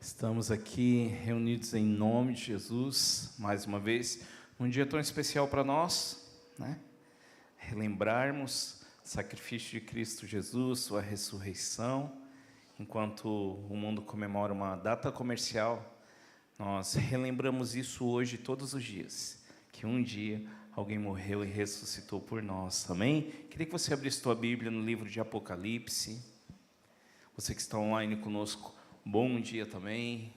Estamos aqui reunidos em nome de Jesus, mais uma vez, um dia tão especial para nós, né? Relembrarmos o sacrifício de Cristo Jesus, sua ressurreição. Enquanto o mundo comemora uma data comercial, nós relembramos isso hoje todos os dias, que um dia alguém morreu e ressuscitou por nós, amém? Queria que você abrisse sua Bíblia no livro de Apocalipse. Você que está online conosco, bom dia também.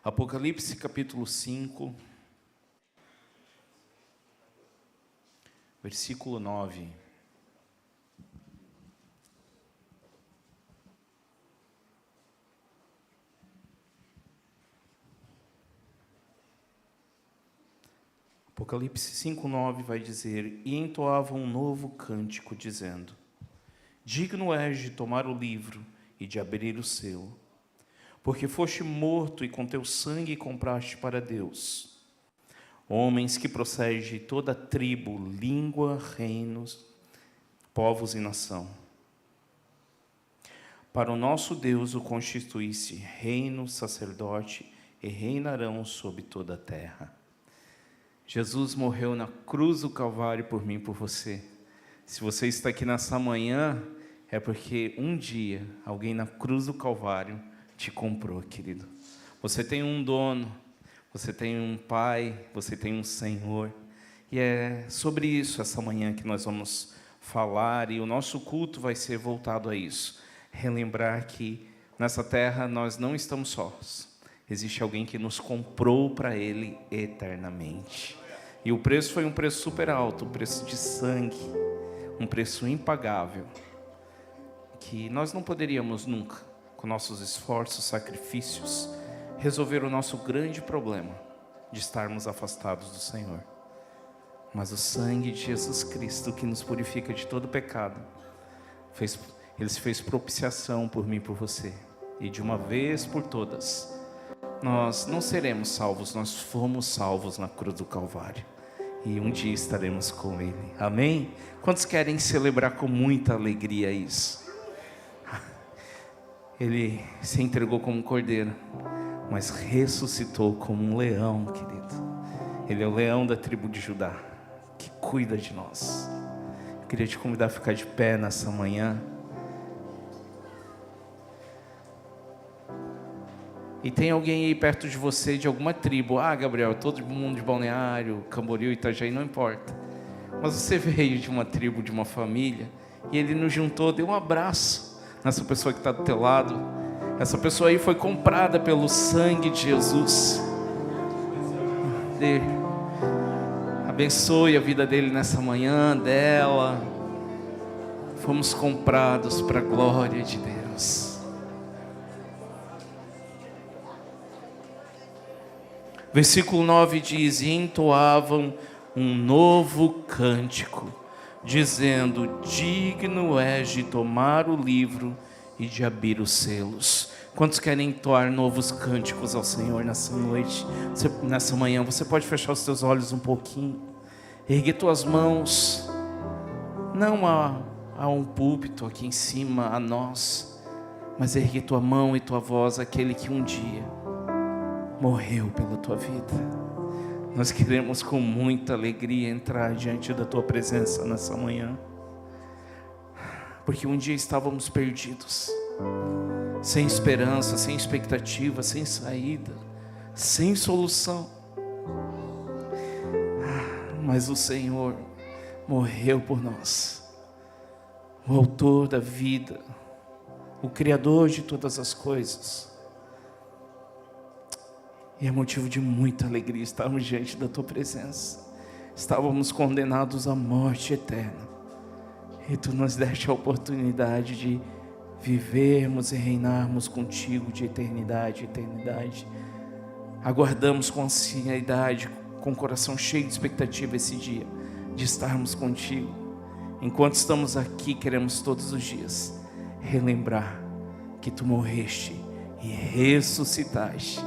Apocalipse capítulo 5, versículo 9. Apocalipse 5:9 vai dizer: E entoavam um novo cântico, dizendo: Digno és de tomar o livro e de abrir o selo, porque foste morto e com teu sangue compraste para Deus homens que procedem de toda tribo, língua, reinos, povos e nação. Para o nosso Deus o constituísse reino, sacerdote, e reinarão sobre toda a terra. Jesus morreu na cruz do Calvário por mim e por você. Se você está aqui nessa manhã, é porque um dia alguém na cruz do Calvário te comprou, querido. Você tem um dono, você tem um pai, você tem um Senhor. E é sobre isso essa manhã que nós vamos falar, e o nosso culto vai ser voltado a isso. Relembrar que nessa terra nós não estamos sós. Existe alguém que nos comprou para Ele eternamente. E o preço foi um preço super alto, um preço de sangue, um preço impagável, que nós não poderíamos nunca, com nossos esforços, sacrifícios, resolver o nosso grande problema de estarmos afastados do Senhor. Mas o sangue de Jesus Cristo, que nos purifica de todo pecado, Ele se fez propiciação por mim e por você. E de uma vez por todas, nós não seremos salvos, nós fomos salvos na cruz do Calvário. E um dia estaremos com Ele. Amém? Quantos querem celebrar com muita alegria isso? Ele se entregou como um cordeiro, mas ressuscitou como um leão, querido. Ele é o leão da tribo de Judá, que cuida de nós. Eu queria te convidar a ficar de pé nessa manhã. E tem alguém aí perto de você, de alguma tribo. Ah, Gabriel, todo mundo de Balneário, Camboriú, Itajaí, não importa. Mas você veio de uma tribo, de uma família, e Ele nos juntou, deu um abraço nessa pessoa que está do teu lado. Essa pessoa aí foi comprada pelo sangue de Jesus. Abençoe a vida dele nessa manhã, dela. Fomos comprados para a glória de Deus. Versículo 9 diz: E entoavam um novo cântico, dizendo: Digno és de tomar o livro e de abrir os selos. Quantos querem entoar novos cânticos ao Senhor nessa noite, nessa manhã? Você pode fechar os seus olhos um pouquinho, erguer tuas mãos, não a um púlpito aqui em cima, a nós, mas erguer tua mão e tua voz àquele que um dia morreu pela tua vida. Nós queremos com muita alegria entrar diante da tua presença nessa manhã, porque um dia estávamos perdidos, sem esperança, sem expectativa, sem saída, sem solução. Mas o Senhor morreu por nós, o autor da vida, o Criador de todas as coisas. E é motivo de muita alegria estarmos diante da tua presença. Estávamos condenados à morte eterna, e tu nos deste a oportunidade de vivermos e reinarmos contigo de eternidade em eternidade. Aguardamos com ansiedade, com o coração cheio de expectativa esse dia, de estarmos contigo. Enquanto estamos aqui, queremos todos os dias relembrar que tu morreste e ressuscitaste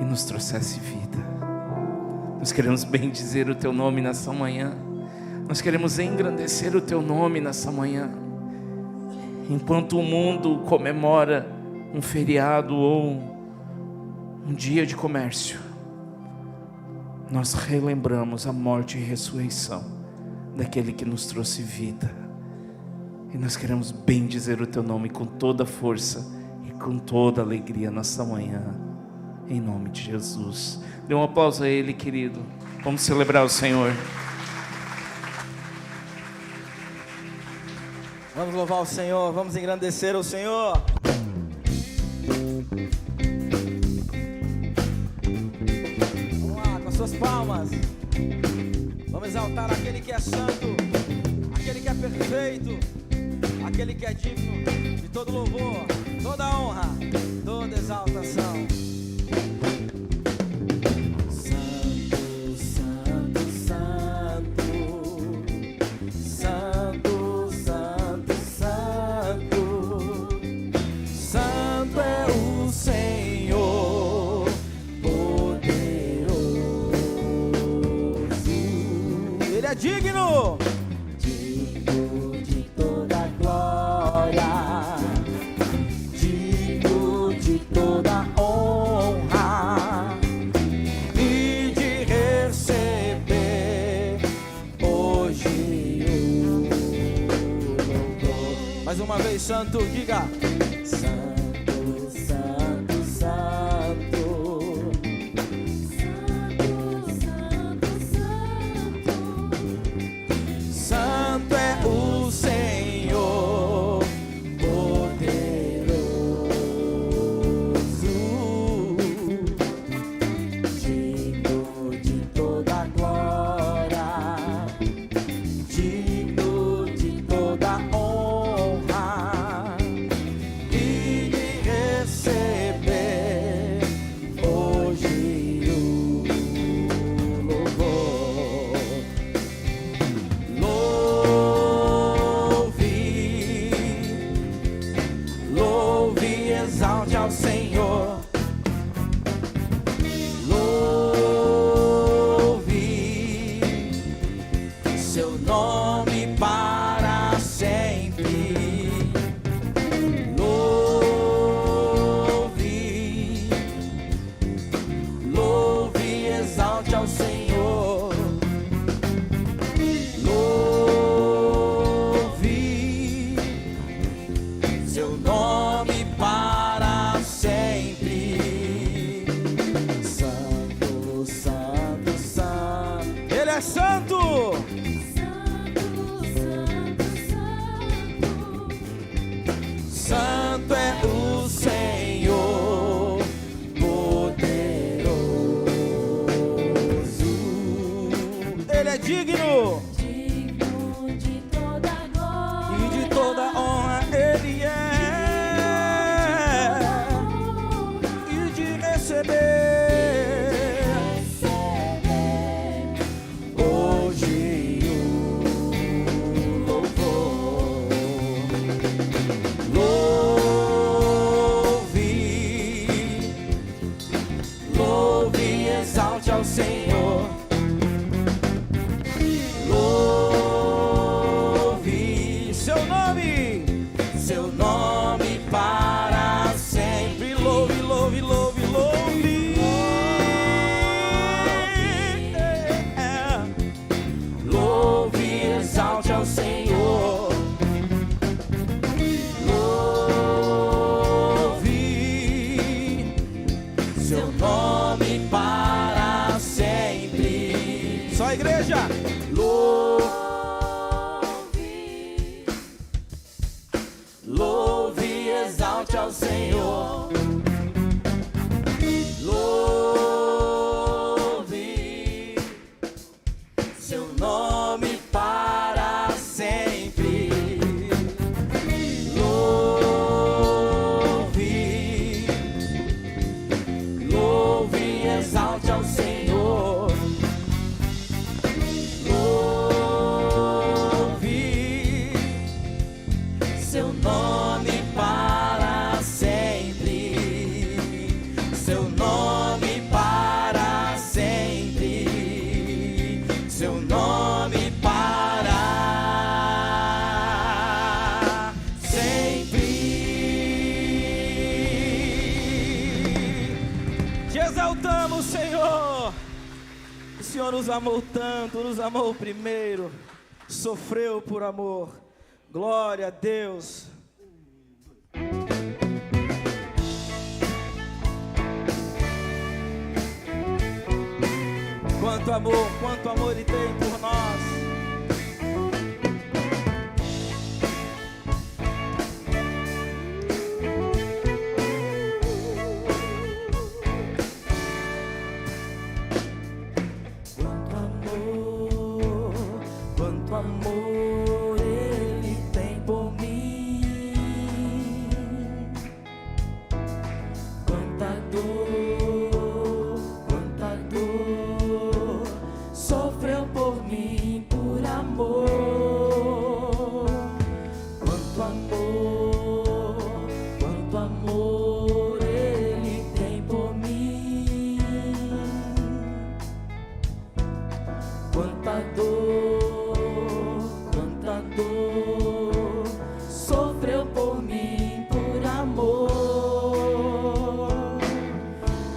e nos trouxesse vida. Nós queremos bendizer o teu nome nessa manhã. Nós queremos engrandecer o teu nome nessa manhã. Enquanto o mundo comemora um feriado ou um dia de comércio, nós relembramos a morte e ressurreição daquele que nos trouxe vida. E nós queremos bendizer o teu nome com toda força e com toda alegria nesta manhã, em nome de Jesus. Dê um aplauso a Ele, querido. Vamos celebrar o Senhor. Vamos louvar o Senhor, vamos engrandecer o Senhor. Vamos lá, com as suas palmas. Vamos exaltar aquele que é santo, aquele que é perfeito, aquele que é digno de todo louvor, toda honra, toda exaltação. Digno, digno de toda glória, digno de toda honra e de receber hoje o louvor. Mais uma vez, santo, diga: santo, santo, santo. Santo é o Senhor poderoso, digno de toda glória, digno de toda honra e de receber hoje o louvor. Exalte ao Senhor, louve seu nome para sempre, louve, exalte ao Senhor, louve seu nome para sempre. Santo, santo, santo. Ele é santo. Santo é o Senhor poderoso. Ele é digno, digno de toda glória e de toda honra. Ele é exaltamos, Senhor. O Senhor nos amou tanto, nos amou primeiro, sofreu por amor. Glória a Deus. Quanto amor Ele tem por nós. Quanto amor Ele tem por mim. Quanta dor sofreu por mim por amor. Quanto amor Ele tem por mim. Quanta dor sofreu por mim por amor.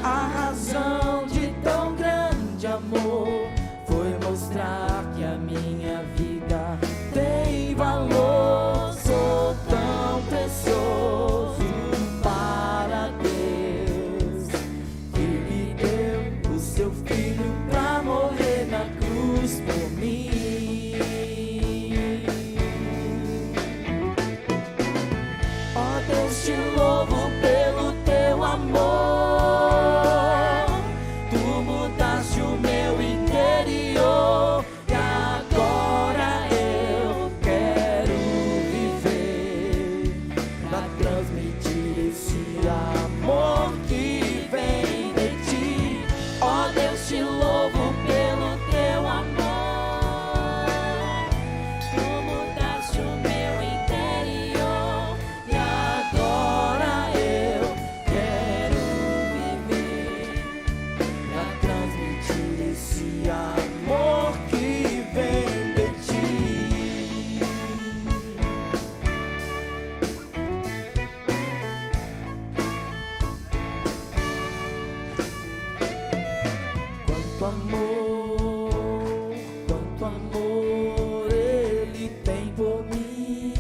A razão de tão grande amor foi mostrar que a minha vida tem valor. Sou tão precioso para Deus, que me deu o seu filho pra morrer na cruz por mim. Ó Deus, te louvo pelo teu amor. Tu mudaste o meu interior e agora eu quero viver pra transmitir esse amor que vem de ti. Ó Deus, te louvo pelo teu amor. Tu mudaste o meu interior e agora eu quero viver pra transmitir esse amor que vem de ti. Quanto amor Ele tem por mim.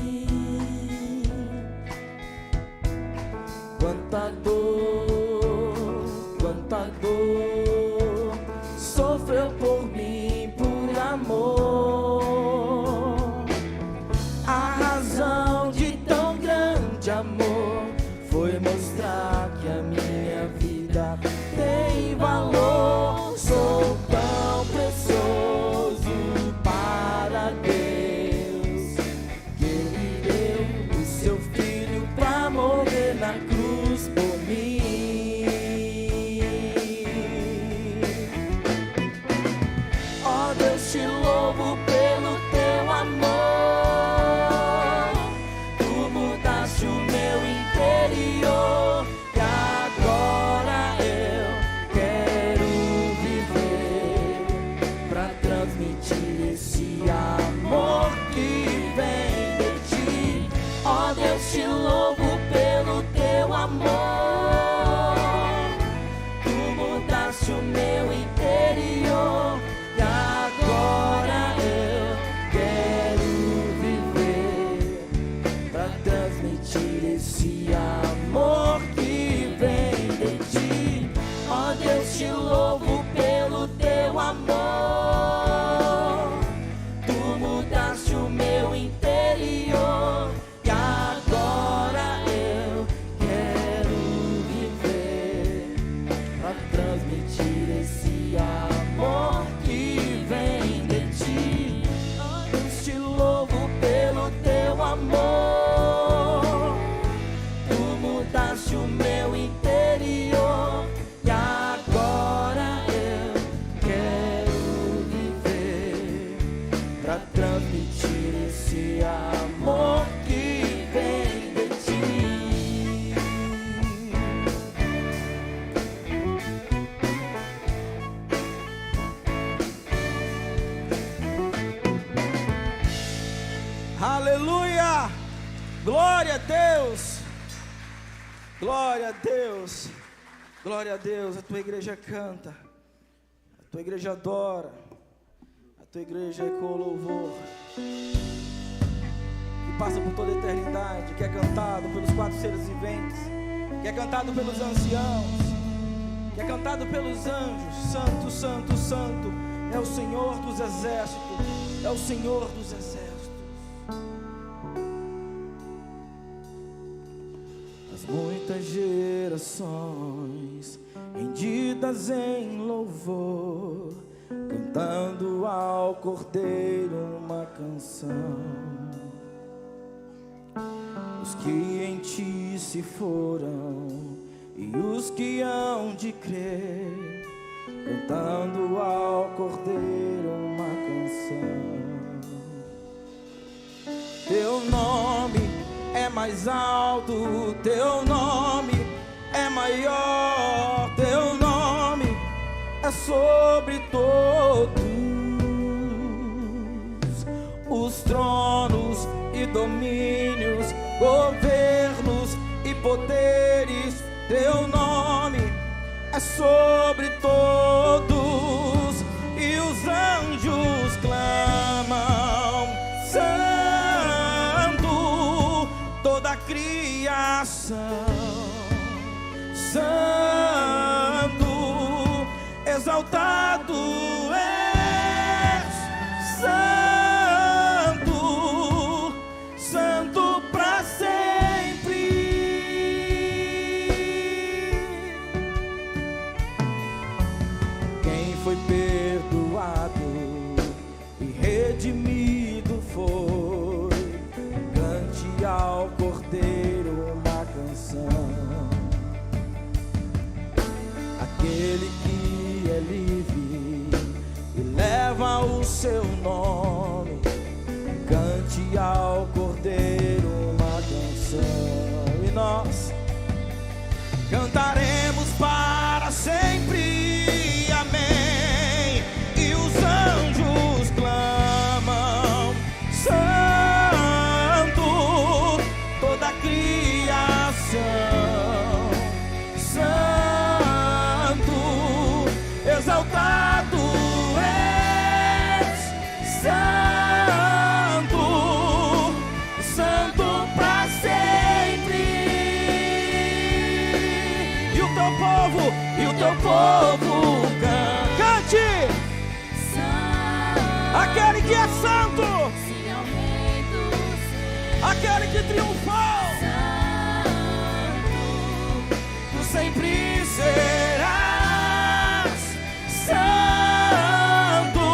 Quanta dor sofreu por mim por amor. A razão de tão grande amor foi mostrar que a minha vida tem valor. Sou tão precioso para Deus, que Ele deu o seu filho pra morrer na cruz por mim. Ó Deus, te louvo pelo teu amor. Tu mudaste o meu interior e agora eu quero viver pra transmitir esse amor que vem de ti. Ó Deus, te louvo pelo teu amor. Tu mudaste o meu interior e agora eu quero viver pra transmitir esse amor que vem de ti. Ó Deus, te louvo pelo teu amor. Tu mudaste o meu interior e agora eu quero viver pra transmitir esse amor que vem de ti. Ó Deus, te louvo pelo teu amor. Tu mudaste o meu interior e agora eu quero viver pra transmitir esse amor que vem de ti. Aleluia! Glória a Deus! Glória a Deus! Glória a Deus, a tua igreja canta, a tua igreja adora, a tua igreja ecoa louvor, que passa por toda a eternidade, que é cantado pelos 4 seres viventes, que é cantado pelos anciãos, que é cantado pelos anjos. Santo, santo, santo é o Senhor dos exércitos, é o Senhor dos exércitos. As muitas gerações rendidas em louvor, cantando ao Cordeiro uma canção. Os que em ti se foram e os que hão de crer, cantando ao Cordeiro uma canção. Teu nome é mais alto, teu nome é maior, teu nome é sobre todos os tronos e domínios, governos e poderes. Teu nome é sobre todos, e os anjos clamam: Santo, toda a criação, Santo, exaltado és, Santo, Santo para sempre. Quem foi perdoado e redimido foi, cante ao Cordeiro uma canção. Aquele que é livre e leva o seu nome, cante ao Cordeiro uma canção. E nós cantaremos para sempre, amém. E os anjos clamam: Santo, toda a criação, Santo, exaltado és, Santo, Santo para sempre. E o teu povo cante, aquele que é santo, aquele que triunfou, tu sempre serás santo,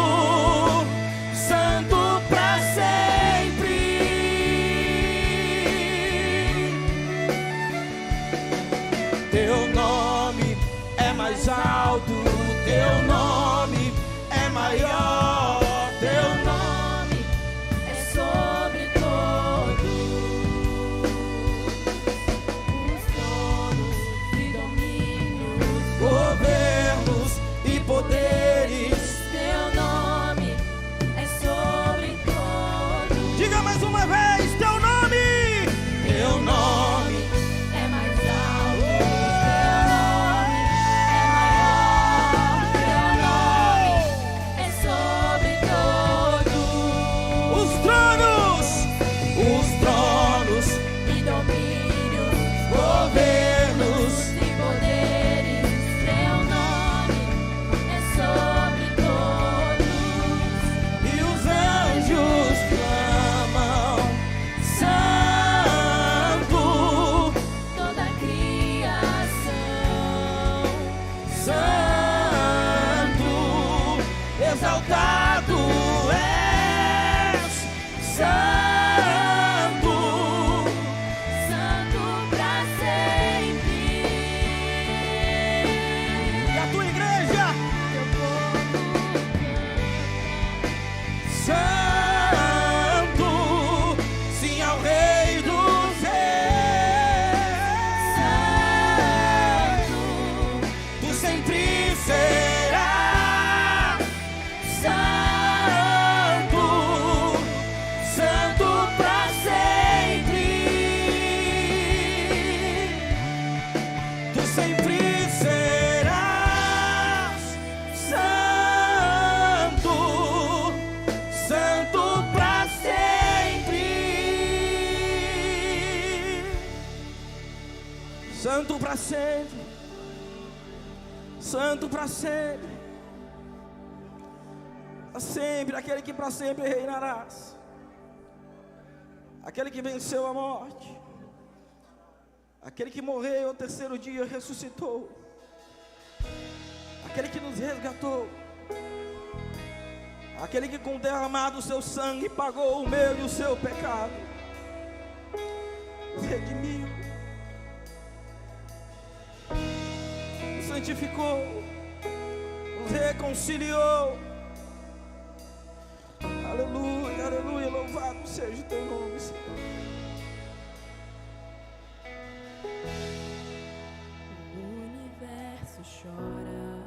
santo para sempre. Teu nome é mais alto, teu nome é maior, teu nome é sobre todos os tronos e domínios, governos e poderes. teu nome é sobre todos. Diga mais uma vez: teu nome, teu nome É mais alto, teu nome é maior, teu nome é sobre Santo para sempre, santo para sempre, para sempre, aquele que para sempre reinarás, aquele que venceu a morte, aquele que morreu ao terceiro dia ressuscitou, aquele que nos resgatou, aquele que com o derramado o seu sangue pagou o meu e o seu pecado, nos redimiu, nos santificou, nos reconciliou. Aleluia, aleluia, louvado seja o teu nome, Senhor. O universo chora,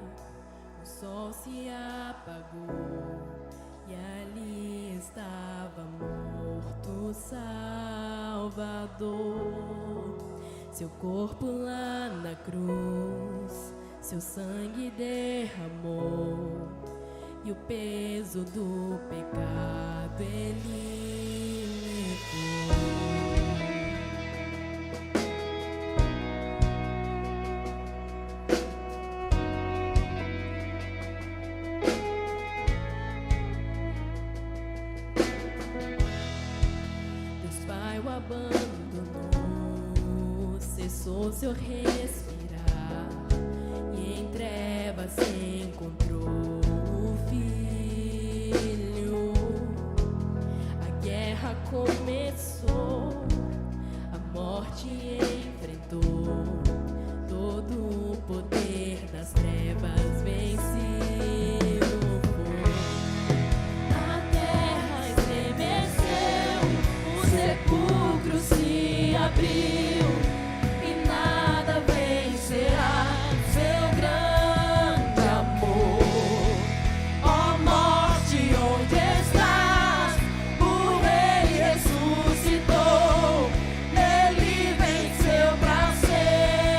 o sol se apagou e ali estava morto Salvador. Seu corpo lá na cruz, seu sangue derramou e o peso do pecado ele levou. Deus Pai o abandonou, cessou seu respirar e em trevas se encontrou o Filho. A guerra começou, a morte enfrentou, todo o poder das trevas vencido foi. A terra estremeceu, o sepulcro se abriu e nada vencerá seu grande amor. Ó morte, onde estás? O Rei ressuscitou, ele venceu pra sempre.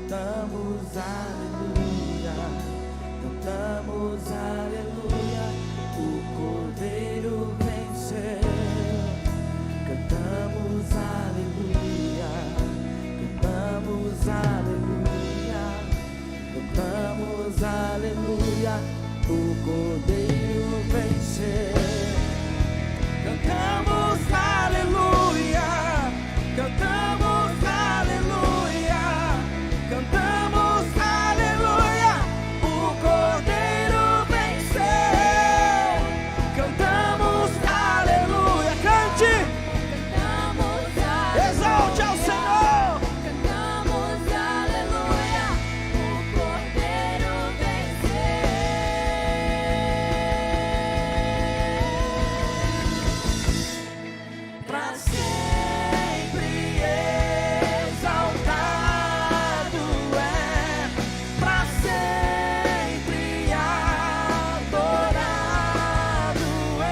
cantamos aleluia, cantamos aleluia, o Cordeiro venceu. Cantamos aleluia, cantamos aleluia, cantamos aleluia, o Cordeiro venceu. Cantamos aleluia, cantamos aleluia, cantamos aleluia, o Cordeiro venceu. Cantamos aleluia, cante! Exalte ao Senhor. Cantamos aleluia, o Cordeiro venceu. Pra sempre exaltado é, pra sempre adorado é,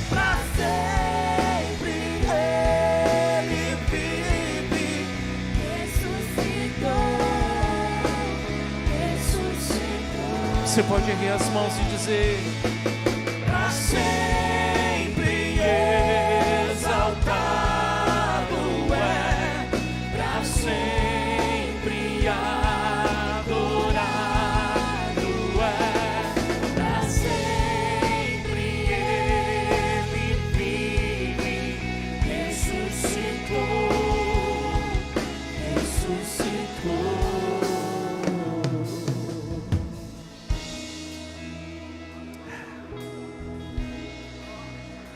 pra sempre Ele vive, Ressuscitou. Você pode erguer as mãos e dizer: pra sempre exaltado é, pra sempre adorado é, pra sempre Ele vive, ressuscitou.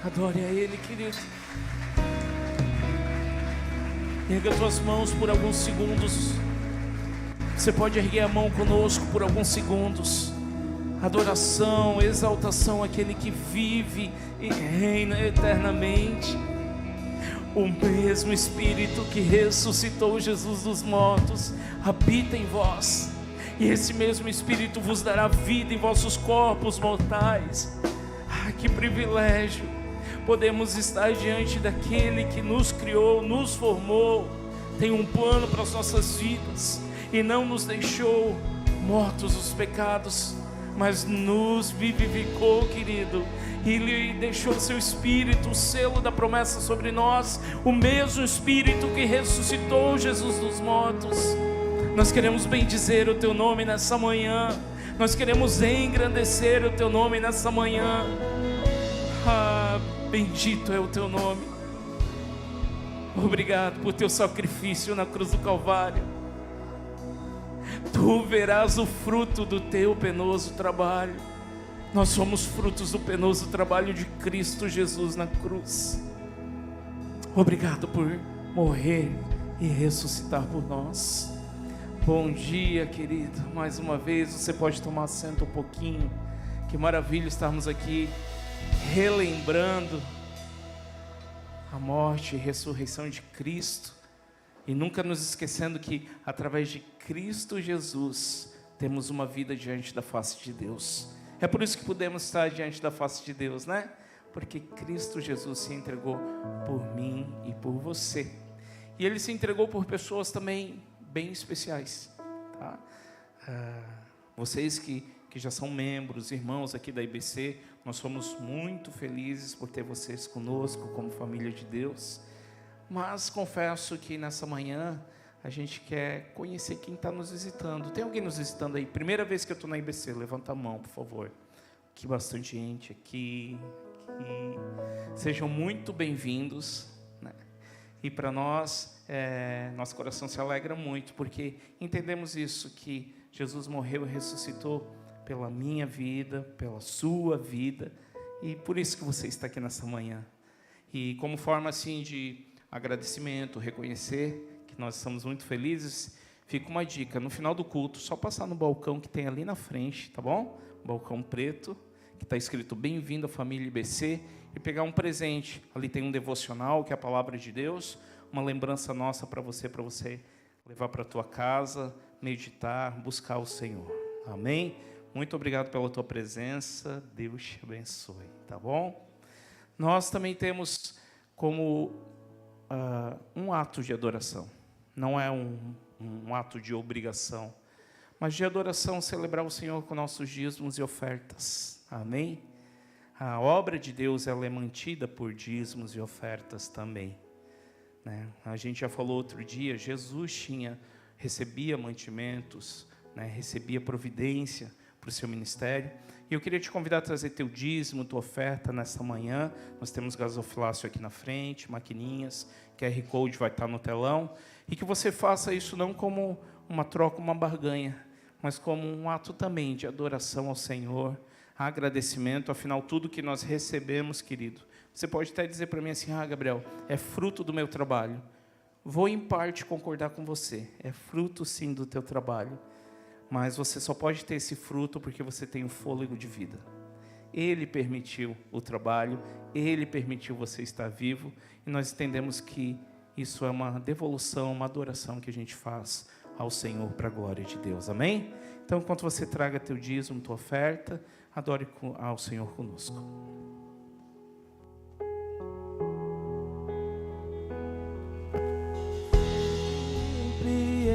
adore a Ele, querido. Erga tuas mãos por alguns segundos. Você pode erguer a mão conosco por alguns segundos. Adoração, exaltação àquele que vive e reina eternamente. O mesmo Espírito que ressuscitou Jesus dos mortos habita em vós, e esse mesmo Espírito vos dará vida em vossos corpos mortais. Ah, que privilégio! Podemos estar diante daquele que nos criou, nos formou, tem um plano para as nossas vidas e não nos deixou mortos os pecados, mas nos vivificou, querido. Ele deixou seu Espírito, o selo da promessa sobre nós, o mesmo Espírito que ressuscitou Jesus dos mortos. Nós queremos bendizer o Teu nome nessa manhã, nós queremos engrandecer o Teu nome nessa manhã. Ah, bendito é o Teu nome. Obrigado por Teu sacrifício na cruz do Calvário. Tu verás o fruto do Teu penoso trabalho. Nós somos frutos do penoso trabalho de Cristo Jesus na cruz. Obrigado por morrer e ressuscitar por nós. Bom dia, querido. Mais uma vez você pode tomar assento um pouquinho. Que maravilha estarmos aqui relembrando a morte e ressurreição de Cristo, e nunca nos esquecendo que através de Cristo Jesus temos uma vida diante da face de Deus. É por isso que podemos estar diante da face de Deus, né? Porque Cristo Jesus se entregou por mim e por você. E Ele se entregou por pessoas também bem especiais, tá? Vocês que já são membros, irmãos aqui da IBC, nós somos muito felizes por ter vocês conosco como família de Deus. Mas confesso que nessa manhã a gente quer conhecer quem está nos visitando. Tem alguém nos visitando aí? Primeira vez que eu estou na IBC, levanta a mão, por favor. Aqui bastante gente, aqui. Sejam muito bem-vindos, né? E para nós, nosso coração se alegra muito, porque entendemos isso, que Jesus morreu e ressuscitou pela minha vida, pela sua vida, e por isso que você está aqui nessa manhã. E como forma assim de agradecimento, reconhecer que nós estamos muito felizes, fica uma dica: no final do culto, só passar no balcão que tem ali na frente, tá bom? Balcão preto, que está escrito Bem-vindo à Família IBC, e pegar um presente. Ali tem um devocional, que é a palavra de Deus, uma lembrança nossa para você levar para a tua casa, meditar, buscar o Senhor. Amém? Muito obrigado pela tua presença, Deus te abençoe, tá bom? Nós também temos como um ato de adoração, não é um ato de obrigação, mas de adoração, celebrar o Senhor com nossos dízimos e ofertas. Amém? A obra de Deus, ela é mantida por dízimos e ofertas também, né? A gente já falou outro dia, Jesus recebia mantimentos, né? Recebia providência para o seu ministério. E eu queria te convidar a trazer teu dízimo, tua oferta nessa manhã. Nós temos gasofilácio aqui na frente, maquininhas, QR Code vai estar no telão. E que você faça isso não como uma troca, uma barganha, mas como um ato também de adoração ao Senhor, agradecimento. Afinal, tudo que nós recebemos, querido, você pode até dizer para mim assim: Gabriel, é fruto do meu trabalho. Vou em parte concordar com você, é fruto sim do teu trabalho, mas você só pode ter esse fruto porque você tem um fôlego de vida. Ele permitiu o trabalho, Ele permitiu você estar vivo, e nós entendemos que isso é uma devolução, uma adoração que a gente faz ao Senhor para a glória de Deus. Amém? Então, enquanto você traga teu dízimo, tua oferta, adore ao Senhor conosco. Sempre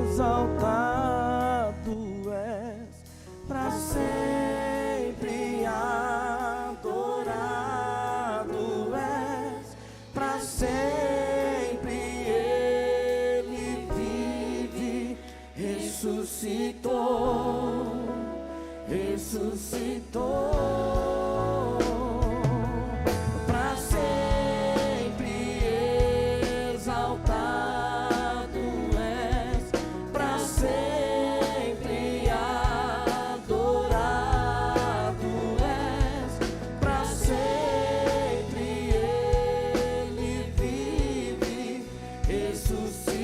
exaltado és, para sempre adorado és, para sempre Ele vive, ressuscitou, para sempre exaltado és, para sempre adorado és, para sempre Ele vive, ressuscitou.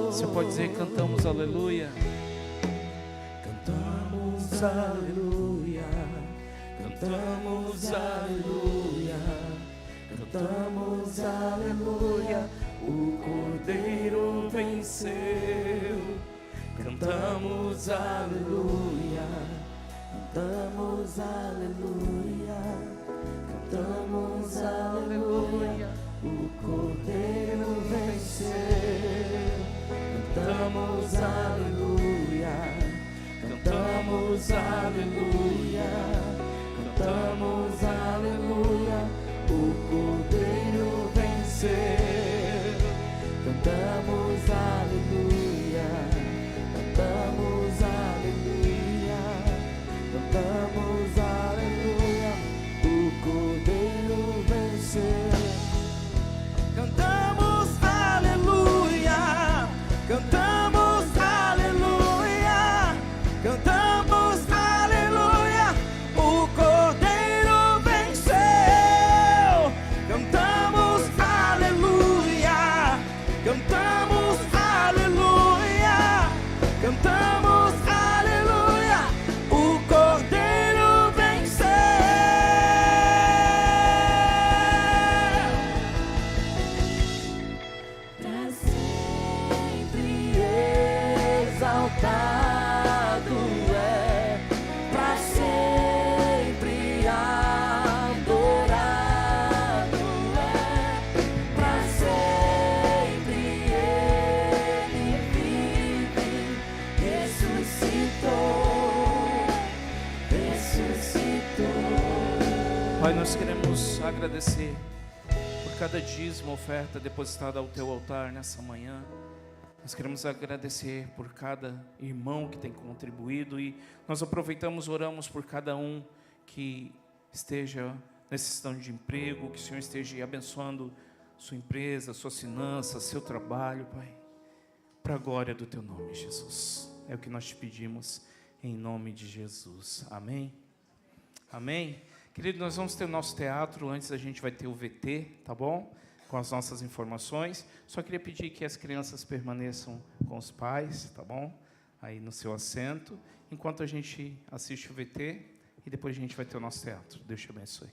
Você pode dizer: cantamos aleluia. Cantamos aleluia, cantamos aleluia, cantamos aleluia, o Cordeiro venceu. Cantamos aleluia, cantamos aleluia, cantamos aleluia, o Cordeiro venceu. Cantamos aleluia, cantamos aleluia, cantamos aleluia, o Cordeiro venceu. Cantamos aleluia, cantamos aleluia, cantamos aleluia, o Cordeiro venceu. Cantamos aleluia, cantamos aleluia, cantamos aleluia, o Cordeiro venceu. Cantamos aleluia, cantamos aleluia, cantamos aleluia, o Cordeiro venceu. Pra sempre Exaltado é, pra sempre adorado é, pra sempre Ele vive, ressuscitou. Pai, nós queremos agradecer por cada dízimo, oferta depositada ao teu altar nessa manhã. Nós queremos agradecer por cada irmão que tem contribuído, e nós aproveitamos, oramos por cada um que esteja necessitando de emprego, que o Senhor esteja abençoando sua empresa, suas finanças, seu trabalho, Pai, para a glória do teu nome, Jesus. É o que nós te pedimos em nome de Jesus. Amém? Amém? Querido, nós vamos ter o nosso teatro, antes a gente vai ter o VT, tá bom? Com as nossas informações. Só queria pedir que as crianças permaneçam com os pais, tá bom? Aí no seu assento, enquanto a gente assiste o VT, e depois a gente vai ter o nosso teatro. Deus te abençoe.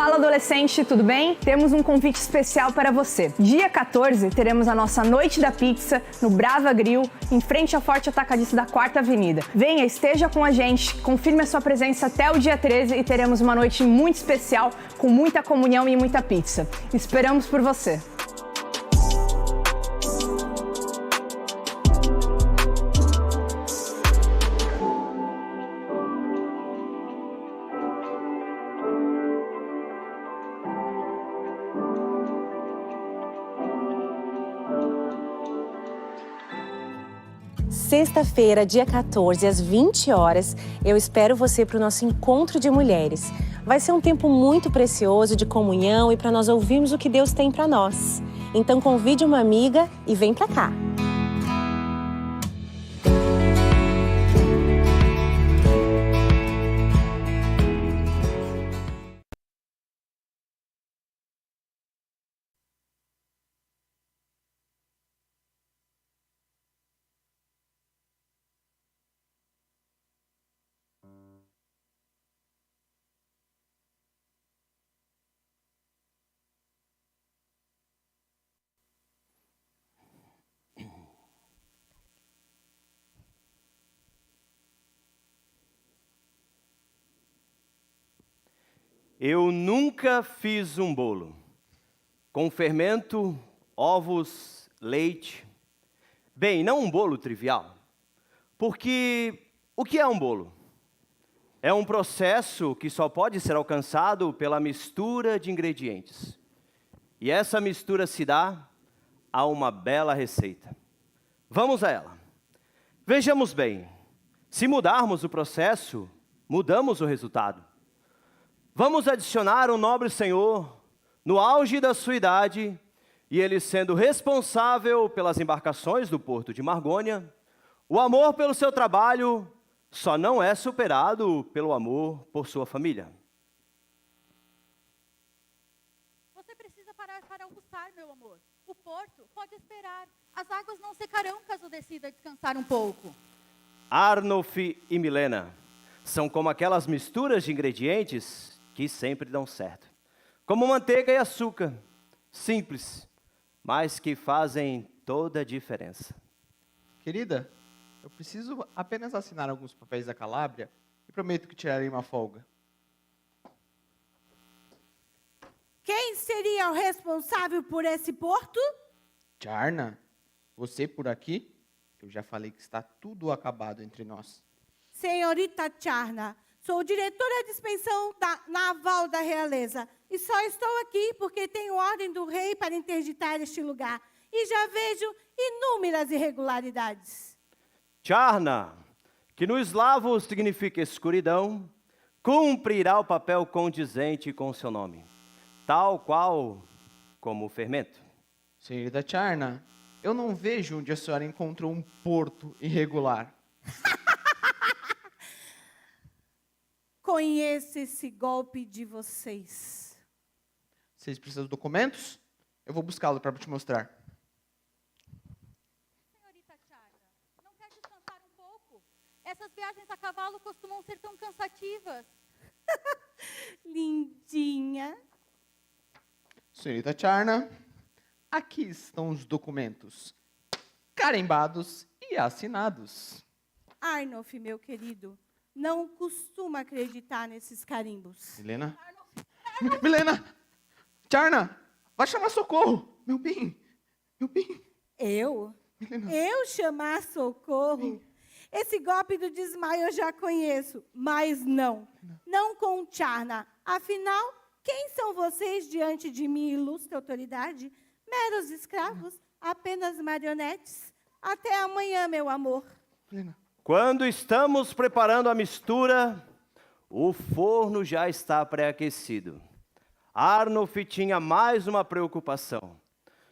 Fala adolescente, tudo bem? Temos um convite especial para você. Dia 14 teremos a nossa Noite da Pizza no Brava Grill, em frente ao Forte Atacadista da 4ª Avenida. Venha, esteja com a gente, confirme a sua presença até o dia 13 e teremos uma noite muito especial, com muita comunhão e muita pizza. Esperamos por você! Sexta-feira, dia 14, às 20 horas, eu espero você para o nosso encontro de mulheres. Vai ser um tempo muito precioso de comunhão e para nós ouvirmos o que Deus tem para nós. Então convide uma amiga e vem para cá. Eu nunca fiz um bolo com fermento, ovos, leite. Bem, não um bolo trivial, porque o que é um bolo? É um processo que só pode ser alcançado pela mistura de ingredientes. E essa mistura se dá a uma bela receita. Vamos a ela. Vejamos bem, se mudarmos o processo, mudamos o resultado. Vamos adicionar um nobre senhor no auge da sua idade, e ele sendo responsável pelas embarcações do porto de Margônia. O amor pelo seu trabalho só não é superado pelo amor por sua família. Você precisa parar para almoçar, meu amor. O porto pode esperar. As águas não secarão caso decida descansar um pouco. Arnulf e Milena são como aquelas misturas de ingredientes que sempre dão certo. Como manteiga e açúcar, simples, mas que fazem toda a diferença. Querida, eu preciso apenas assinar alguns papéis da Calábria e prometo que tirarei uma folga. Quem seria o responsável por esse porto? Charna, você por aqui? Eu já falei que está tudo acabado entre nós. Senhorita Charna, sou diretora de inspeção naval da realeza e só estou aqui porque tenho ordem do rei para interditar este lugar e já vejo inúmeras irregularidades. Charna, que no eslavo significa escuridão, cumprirá o papel condizente com seu nome, tal qual como o fermento. Senhorita Charna, eu não vejo onde a senhora encontrou um porto irregular. Conheço esse golpe de vocês. Vocês precisam de documentos? Eu vou buscá-lo para te mostrar. Senhorita Charna, não quer descansar um pouco? Essas viagens a cavalo costumam ser tão cansativas. Lindinha. Senhorita Charna, aqui estão os documentos, carimbados e assinados. Arnulf, meu querido, não costuma acreditar nesses carimbos. Milena? Milena! Charna, vai chamar socorro! Meu bem! Meu bem! Eu? Milena. Eu chamar socorro? Esse golpe do desmaio eu já conheço, mas não. Não com Charna. Afinal, quem são vocês diante de minha ilustre autoridade? Meros escravos, apenas marionetes. Até amanhã, meu amor. Milena. Quando estamos preparando a mistura, o forno já está pré-aquecido. Arnulf tinha mais uma preocupação.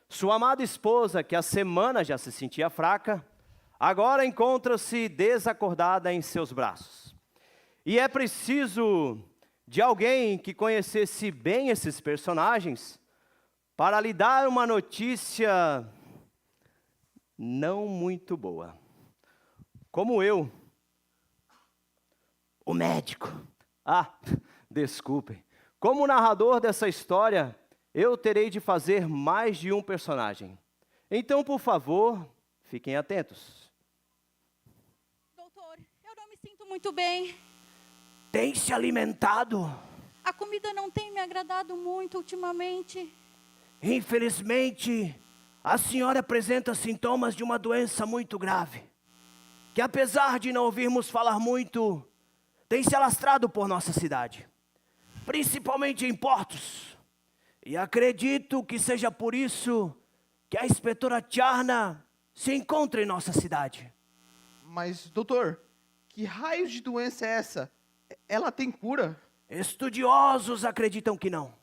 Sua amada esposa, que há semanas já se sentia fraca, agora encontra-se desacordada em seus braços. E é preciso de alguém que conhecesse bem esses personagens para lhe dar uma notícia não muito boa. Como eu, o médico. Ah, desculpem, Como narrador dessa história, eu terei de fazer mais de um personagem. Então, por favor, fiquem atentos. Doutor, eu não me sinto muito bem. Tem se alimentado? A comida não tem me agradado muito ultimamente. Infelizmente, a senhora apresenta sintomas de uma doença muito grave, que apesar de não ouvirmos falar muito, tem se alastrado por nossa cidade, principalmente em Portos. E acredito que seja por isso que a inspetora Charna se encontra em nossa cidade. Mas, doutor, que raio de doença é essa? Ela tem cura? Estudiosos acreditam que não,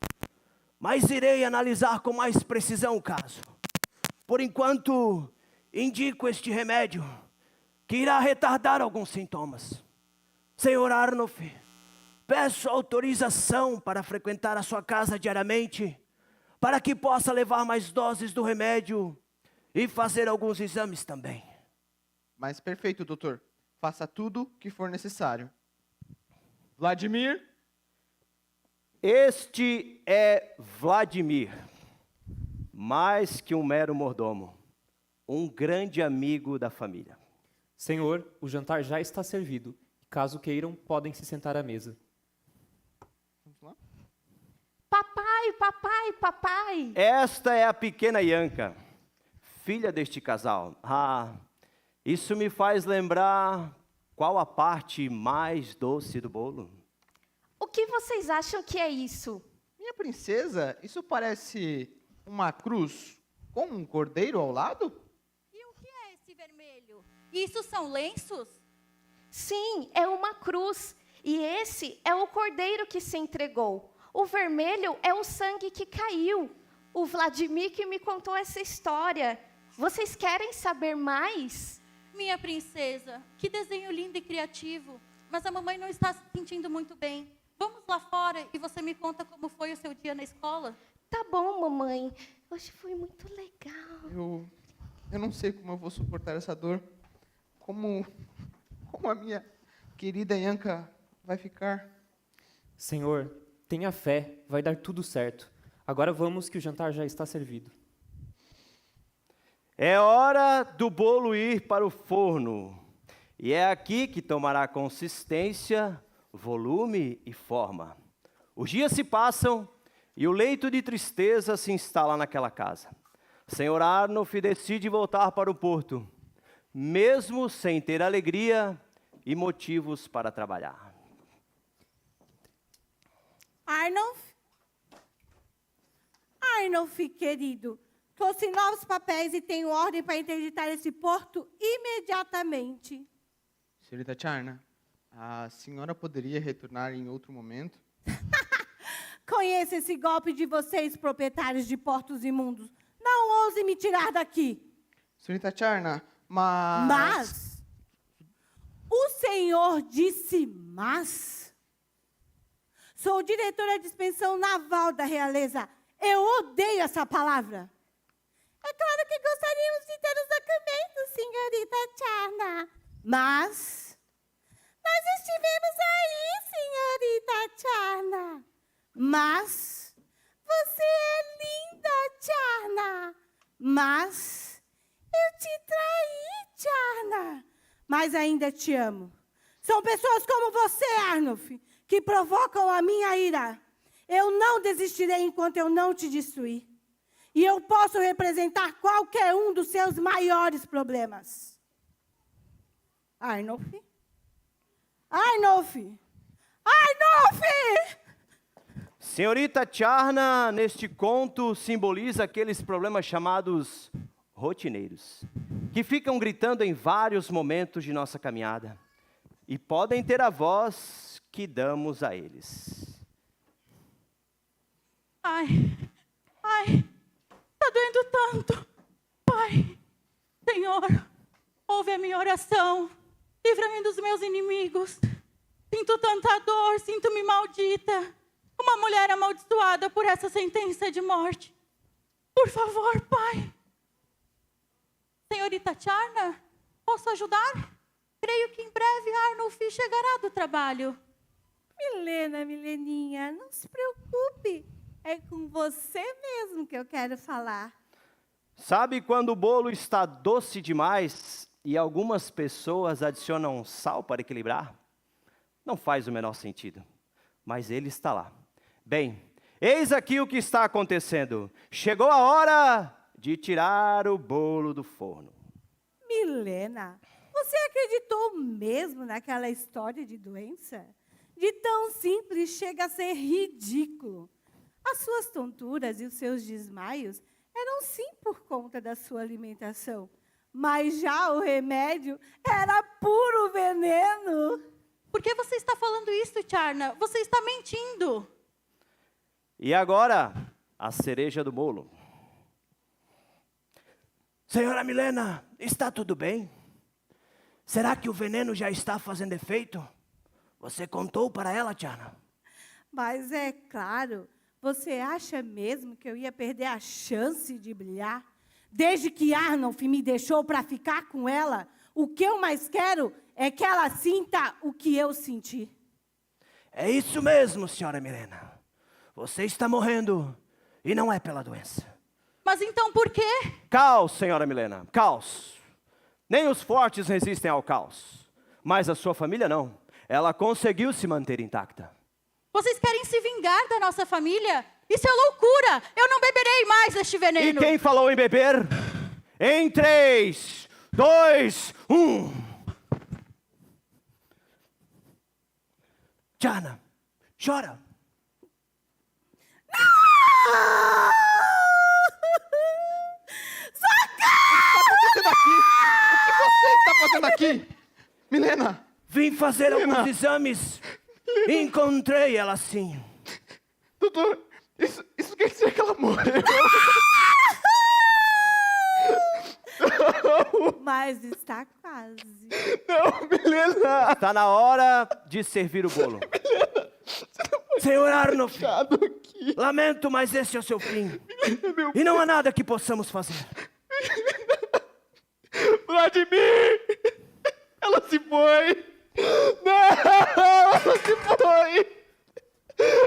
mas irei analisar com mais precisão o caso. Por enquanto, indico este remédio, que irá retardar alguns sintomas. Senhor Arnulf, peço autorização para frequentar a sua casa diariamente, para que possa levar mais doses do remédio e fazer alguns exames também. Mas perfeito, doutor. Faça tudo que for necessário. Vladimir? Este é Vladimir, mais que um mero mordomo, um grande amigo da família. Senhor, o jantar já está servido. Caso queiram, podem se sentar à mesa. Vamos lá? Papai, papai, papai. Esta é a pequena Yanka, filha deste casal. Isso me faz lembrar qual a parte mais doce do bolo. O que vocês acham que é isso? Minha princesa, isso parece uma cruz com um cordeiro ao lado? E o que é esse vermelho? Isso são lenços? Sim, é uma cruz. E esse é o cordeiro que se entregou. O vermelho é o sangue que caiu. O Vladimir que me contou essa história. Vocês querem saber mais? Minha princesa, que desenho lindo e criativo. Mas a mamãe não está se sentindo muito bem. Vamos lá fora e você me conta como foi o seu dia na escola? Tá bom, mamãe. Hoje foi muito legal. Eu não sei como eu vou suportar essa dor. Como a minha querida Yanka vai ficar? Senhor, tenha fé, vai dar tudo certo. Agora vamos que o jantar já está servido. É hora do bolo ir para o forno. E é aqui que tomará consistência, volume e forma. Os dias se passam e o leito de tristeza se instala naquela casa. Senhor Arnulf decide voltar para o porto, mesmo sem ter alegria e motivos para trabalhar. Arnulf, querido, trouxe novos papéis e tenho ordem para interditar esse porto imediatamente. Senhorita Charna, a senhora poderia retornar em outro momento? Conheço esse golpe de vocês, proprietários de portos imundos. Não ouse me tirar daqui. Senhorita Charna, mas... Mas? O senhor disse mas? Sou diretora de inspeção naval da realeza. Eu odeio essa palavra. É claro que gostaríamos de ter os documentos, senhorita Charna. Mas nós estivemos aí, senhorita Charna. Mas você é linda, Charna. Mas eu te traí, Charna. Mas ainda te amo. São pessoas como você, Arnulf, que provocam a minha ira. Eu não desistirei enquanto eu não te destruir. E eu posso representar qualquer um dos seus maiores problemas. Arnulf? Arnulf! Arnulf! Senhorita Charna, neste conto, simboliza aqueles problemas chamados rotineiros, que ficam gritando em vários momentos de nossa caminhada e podem ter a voz que damos a eles. Ai, tá doendo tanto. Pai, Senhor, ouve a minha oração. Livra-me dos meus inimigos. Sinto tanta dor, sinto-me maldita. Uma mulher amaldiçoada por essa sentença de morte. Por favor, Pai. Senhorita Charna, posso ajudar? Creio que em breve Arnulf chegará do trabalho. Me Mileninha, não se preocupe. É com você mesmo que eu quero falar. Sabe quando o bolo está doce demais e algumas pessoas adicionam sal para equilibrar? Não faz o menor sentido, mas ele está lá. Bem, eis aqui o que está acontecendo. Chegou a hora de tirar o bolo do forno. Milena, você acreditou mesmo naquela história de doença? De tão simples chega a ser ridículo. As suas tonturas e os seus desmaios eram sim por conta da sua alimentação, mas já o remédio era puro veneno. Por que você está falando isso, Charna? Você está mentindo. E agora, a cereja do bolo. Senhora Milena, está tudo bem? Será que o veneno já está fazendo efeito? Você contou para ela, Charna? Mas é claro, você acha mesmo que eu ia perder a chance de brilhar? Desde que Arnulf me deixou para ficar com ela, o que eu mais quero é que ela sinta o que eu senti. É isso mesmo, senhora Milena. Você está morrendo e não é pela doença. Mas então por quê? Caos, senhora Milena, caos. Nem os fortes resistem ao caos. Mas a sua família não. Ela conseguiu se manter intacta. Vocês querem se vingar da nossa família? Isso é loucura! Eu não beberei mais deste veneno. E quem falou em beber? Em 3, 2, 1. Charna, chora. O que você está fazendo aqui? Milena! Vim fazer alguns exames. Encontrei ela sim. Doutor, isso quer dizer que ela morreu? Mas está quase. Não, Milena! Está na hora de servir o bolo. Senhor Arnulf, lamento, mas esse é o seu fim. E não há nada que possamos fazer. Vladimir! Ela se foi! Não! Ela se foi!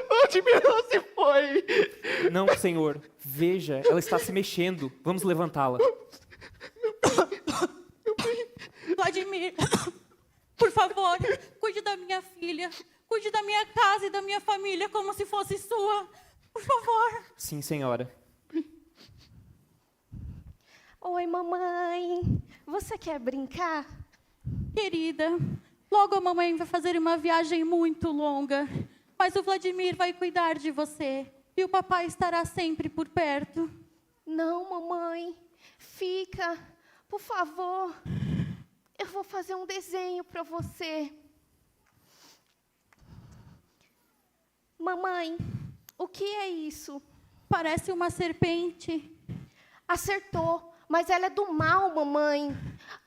Vladimir, ela se foi! Não, senhor. Veja, ela está se mexendo. Vamos levantá-la. Vladimir, por favor, cuide da minha filha. Cuide da minha casa e da minha família como se fosse sua. Por favor. Sim, senhora. Oi, mamãe. Você quer brincar? Querida, logo a mamãe vai fazer uma viagem muito longa. Mas o Vladimir vai cuidar de você. E o papai estará sempre por perto. Não, mamãe. Fica. Por favor. Eu vou fazer um desenho para você. Mamãe, o que é isso? Parece uma serpente. Acertou, mas ela é do mal, mamãe.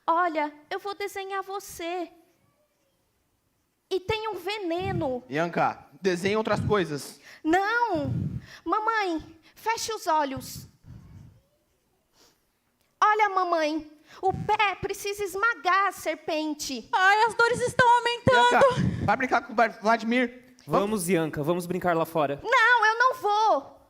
Olha, eu vou desenhar você. E tem um veneno. Ianca, desenhe outras coisas. Não! Mamãe, feche os olhos. Olha, mamãe, o pé precisa esmagar a serpente. Ai, as dores estão aumentando. Ianca, vai brincar com o Vladimir. Vamos, Ianca, vamos brincar lá fora. Não, eu não vou.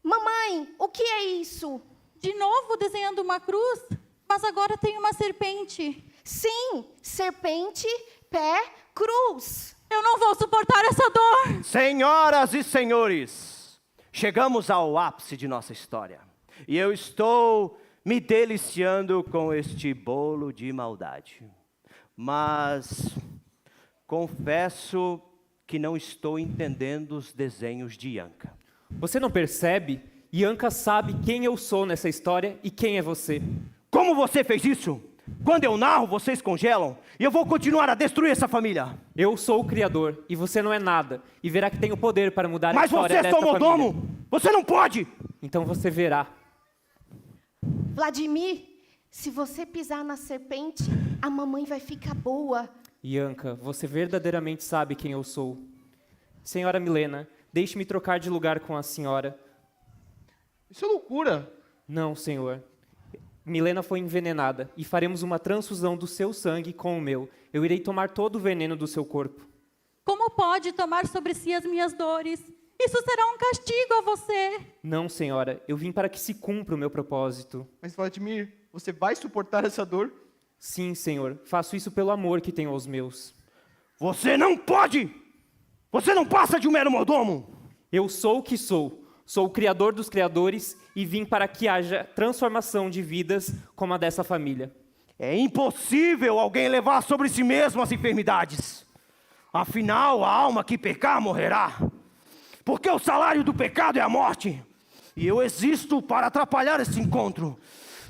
Mamãe, o que é isso? De novo desenhando uma cruz, mas agora tem uma serpente. Sim, serpente, pé, cruz. Eu não vou suportar essa dor. Senhoras e senhores, chegamos ao ápice de nossa história. E eu estou me deliciando com este bolo de maldade. Mas confesso que não estou entendendo os desenhos de Ianca. Você não percebe? Ianca sabe quem eu sou nessa história e quem é você. Como você fez isso? Quando eu narro, vocês congelam e eu vou continuar a destruir essa família. Eu sou o Criador e você não é nada. E verá que tenho poder para mudar a Mas história você é dessa só mordomo! família. Você não pode! Então você verá. Vladimir, se você pisar na serpente, a mamãe vai ficar boa. Ianca, você verdadeiramente sabe quem eu sou. Senhora Milena, deixe-me trocar de lugar com a senhora. Isso é loucura. Não, senhor. Milena foi envenenada e faremos uma transfusão do seu sangue com o meu. Eu irei tomar todo o veneno do seu corpo. Como Como pode tomar sobre si as minhas dores? Isso será um castigo a você. Não, Senhora, eu vim para que se cumpra o meu propósito. Mas, Vladimir, você vai suportar essa dor? Sim, Senhor, faço isso pelo amor que tenho aos meus. Você não pode! Você não passa de um mero mordomo! Eu sou o que sou. Sou o Criador dos Criadores e vim para que haja transformação de vidas como a dessa família. É impossível alguém levar sobre si mesmo as enfermidades. Afinal, a alma que pecar morrerá. Porque o salário do pecado é a morte. E eu existo para atrapalhar esse encontro.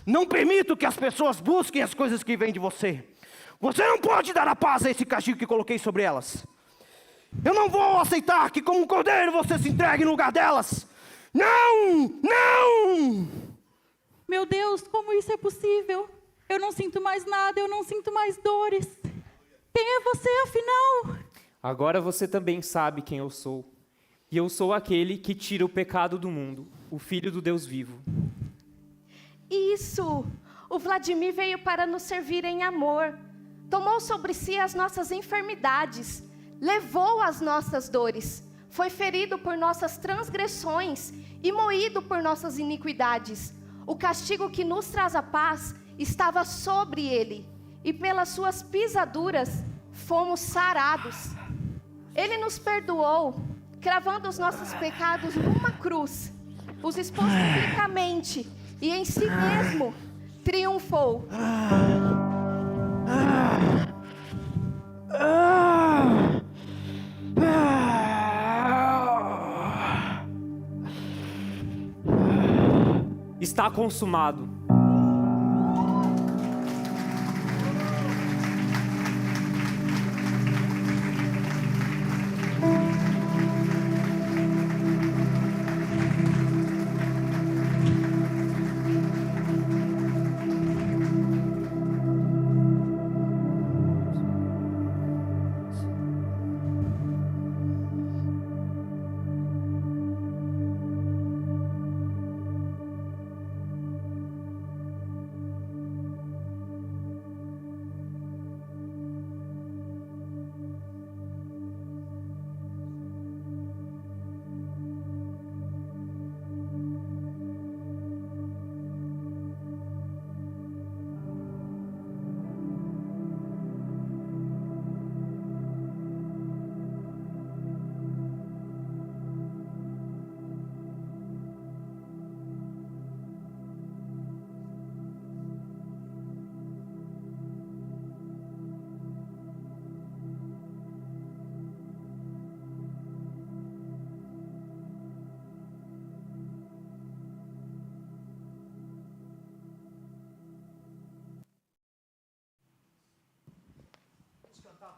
Não permito que as pessoas busquem as coisas que vêm de você. Você não pode dar a paz a esse castigo que coloquei sobre elas. Eu não vou aceitar que como um cordeiro você se entregue no lugar delas. Não! Não! Meu Deus, como isso é possível? Eu não sinto mais nada, eu não sinto mais dores. Quem é você, afinal? Agora você também sabe quem eu sou. E eu sou aquele que tira o pecado do mundo, o Filho do Deus vivo. Isso! O Vladimir veio para nos servir em amor. Tomou sobre si as nossas enfermidades. Levou as nossas dores. Foi ferido por nossas transgressões e moído por nossas iniquidades. O castigo que nos traz a paz estava sobre ele. E pelas suas pisaduras fomos sarados. Ele nos perdoou, cravando os nossos pecados numa cruz. Os expôs publicamente e em si mesmo triunfou. Está consumado.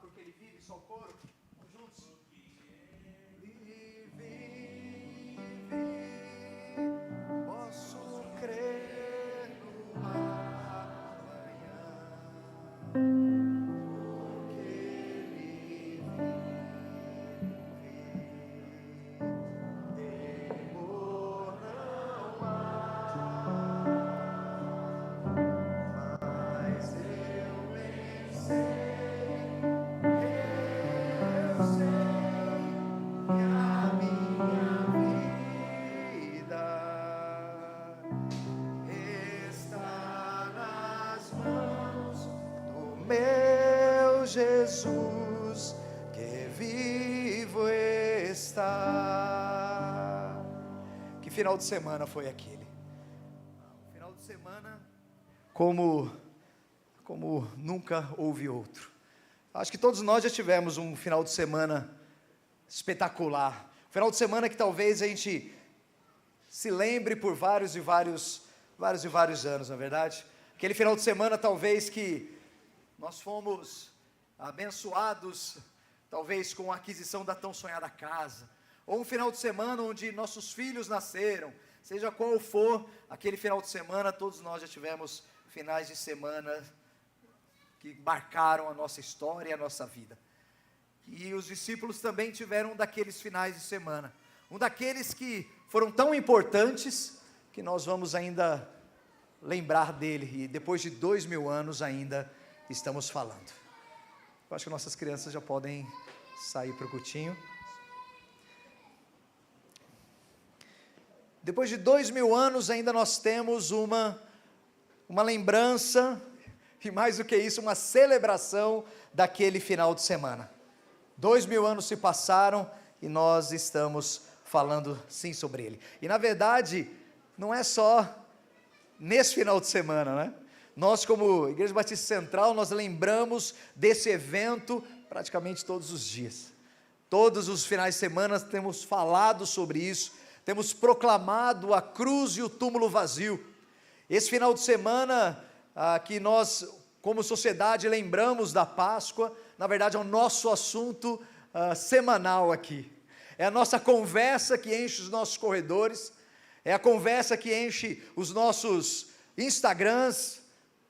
Porque ele vive, só o coro. Vamos juntos. Vive, posso crer no amanhã, porque ele vive, temor não há, mas eu bem sei. Jesus, que vivo está. Que final de semana foi aquele? Final de semana como nunca houve outro. Acho que todos nós já tivemos um final de semana espetacular. Um final de semana que talvez a gente se lembre por vários e vários anos, na verdade. Aquele final de semana talvez que nós fomos abençoados, talvez com a aquisição da tão sonhada casa, ou um final de semana onde nossos filhos nasceram, seja qual for aquele final de semana, todos nós já tivemos finais de semana que marcaram a nossa história e a nossa vida. E os discípulos também tiveram um daqueles finais de semana, um daqueles que foram tão importantes que nós vamos ainda lembrar dele, e depois de 2000 anos ainda estamos falando. Eu acho que nossas crianças já podem sair para o cultinho. Depois de 2000 anos, ainda nós temos uma lembrança, e mais do que isso, uma celebração daquele final de semana. 2000 anos se passaram e nós estamos falando sim sobre ele. E na verdade, não é só nesse final de semana, né? Nós, como Igreja Batista Central, nós lembramos desse evento praticamente todos os dias. Todos os finais de semana temos falado sobre isso, temos proclamado a cruz e o túmulo vazio. Esse final de semana que nós, como sociedade, lembramos da Páscoa, na verdade é o nosso assunto semanal aqui. É a nossa conversa que enche os nossos corredores, é a conversa que enche os nossos Instagrams,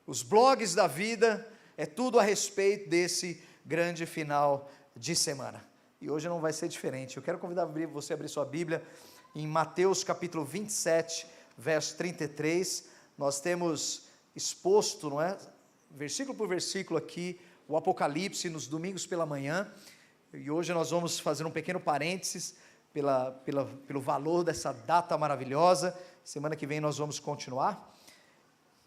os blogs da vida, é tudo a respeito desse grande final de semana. E hoje não vai ser diferente. Eu quero convidar você a abrir sua Bíblia em Mateus capítulo 27, verso 33. Nós temos exposto, não é? Versículo por versículo aqui, o Apocalipse nos domingos pela manhã. E hoje nós vamos fazer um pequeno parênteses pelo valor dessa data maravilhosa. Semana que vem nós vamos continuar.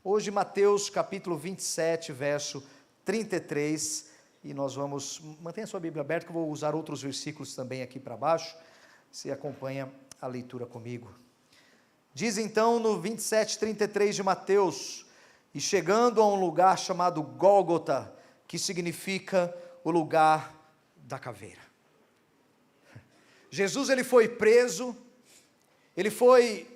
Hoje, Mateus capítulo 27, verso 33, e nós vamos, mantenha a sua Bíblia aberta, que eu vou usar outros versículos também aqui para baixo, você acompanha a leitura comigo. Diz então no 27, 33 de Mateus, e chegando a um lugar chamado Gólgota, que significa o lugar da caveira. Jesus, ele foi preso, ele foi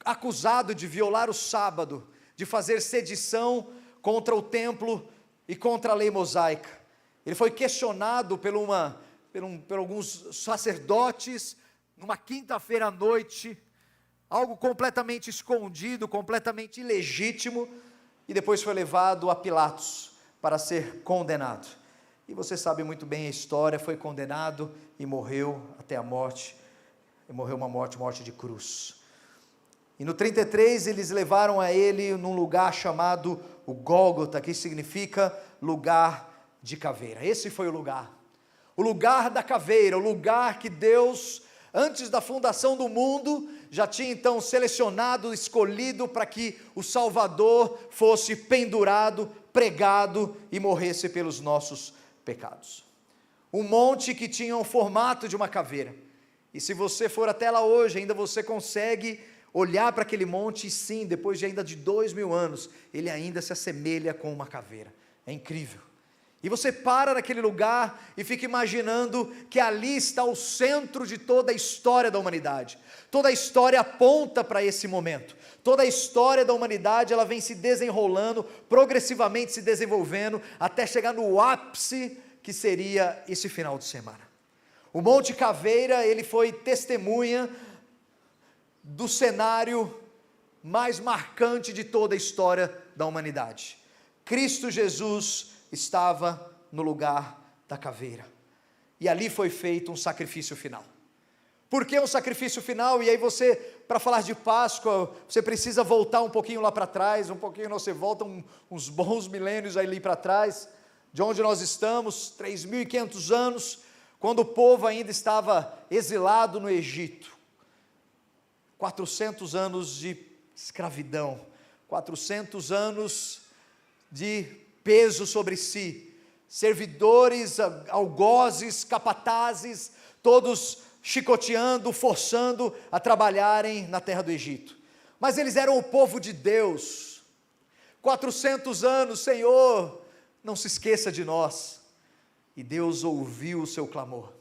acusado de violar o sábado, de fazer sedição contra o templo e contra a lei mosaica. Ele foi questionado por alguns sacerdotes, numa quinta-feira à noite, algo completamente escondido, completamente ilegítimo, e depois foi levado a Pilatos para ser condenado. E você sabe muito bem a história, foi condenado e morreu até a morte, e morreu uma morte de cruz. E no 33 eles levaram a ele num lugar chamado o Gólgota, que significa lugar de caveira. Esse foi o lugar da caveira, o lugar que Deus, antes da fundação do mundo, já tinha então selecionado, escolhido para que o Salvador fosse pendurado, pregado e morresse pelos nossos pecados. Um monte que tinha o formato de uma caveira. E se você for até lá hoje, ainda você consegue olhar para aquele monte e sim, depois de ainda de 2000 anos, ele ainda se assemelha com uma caveira. É incrível. E você para naquele lugar e fica imaginando que ali está o centro de toda a história da humanidade. Toda a história aponta para esse momento. Toda a história da humanidade, ela vem se desenrolando, progressivamente se desenvolvendo, até chegar no ápice que seria esse final de semana. O Monte Caveira, ele foi testemunha do cenário mais marcante de toda a história da humanidade. Cristo Jesus estava no lugar da caveira, e ali foi feito um sacrifício final. Por que um sacrifício final? E aí você, para falar de Páscoa, você precisa voltar um pouquinho lá para trás, você volta uns bons milênios ali para trás, de onde nós estamos, 3.500 anos, quando o povo ainda estava exilado no Egito. 400 anos de escravidão, 400 anos de peso sobre si, servidores, algozes, capatazes, todos chicoteando, forçando a trabalharem na terra do Egito. Mas eles eram o povo de Deus. 400 anos, Senhor, não se esqueça de nós. E Deus ouviu o seu clamor,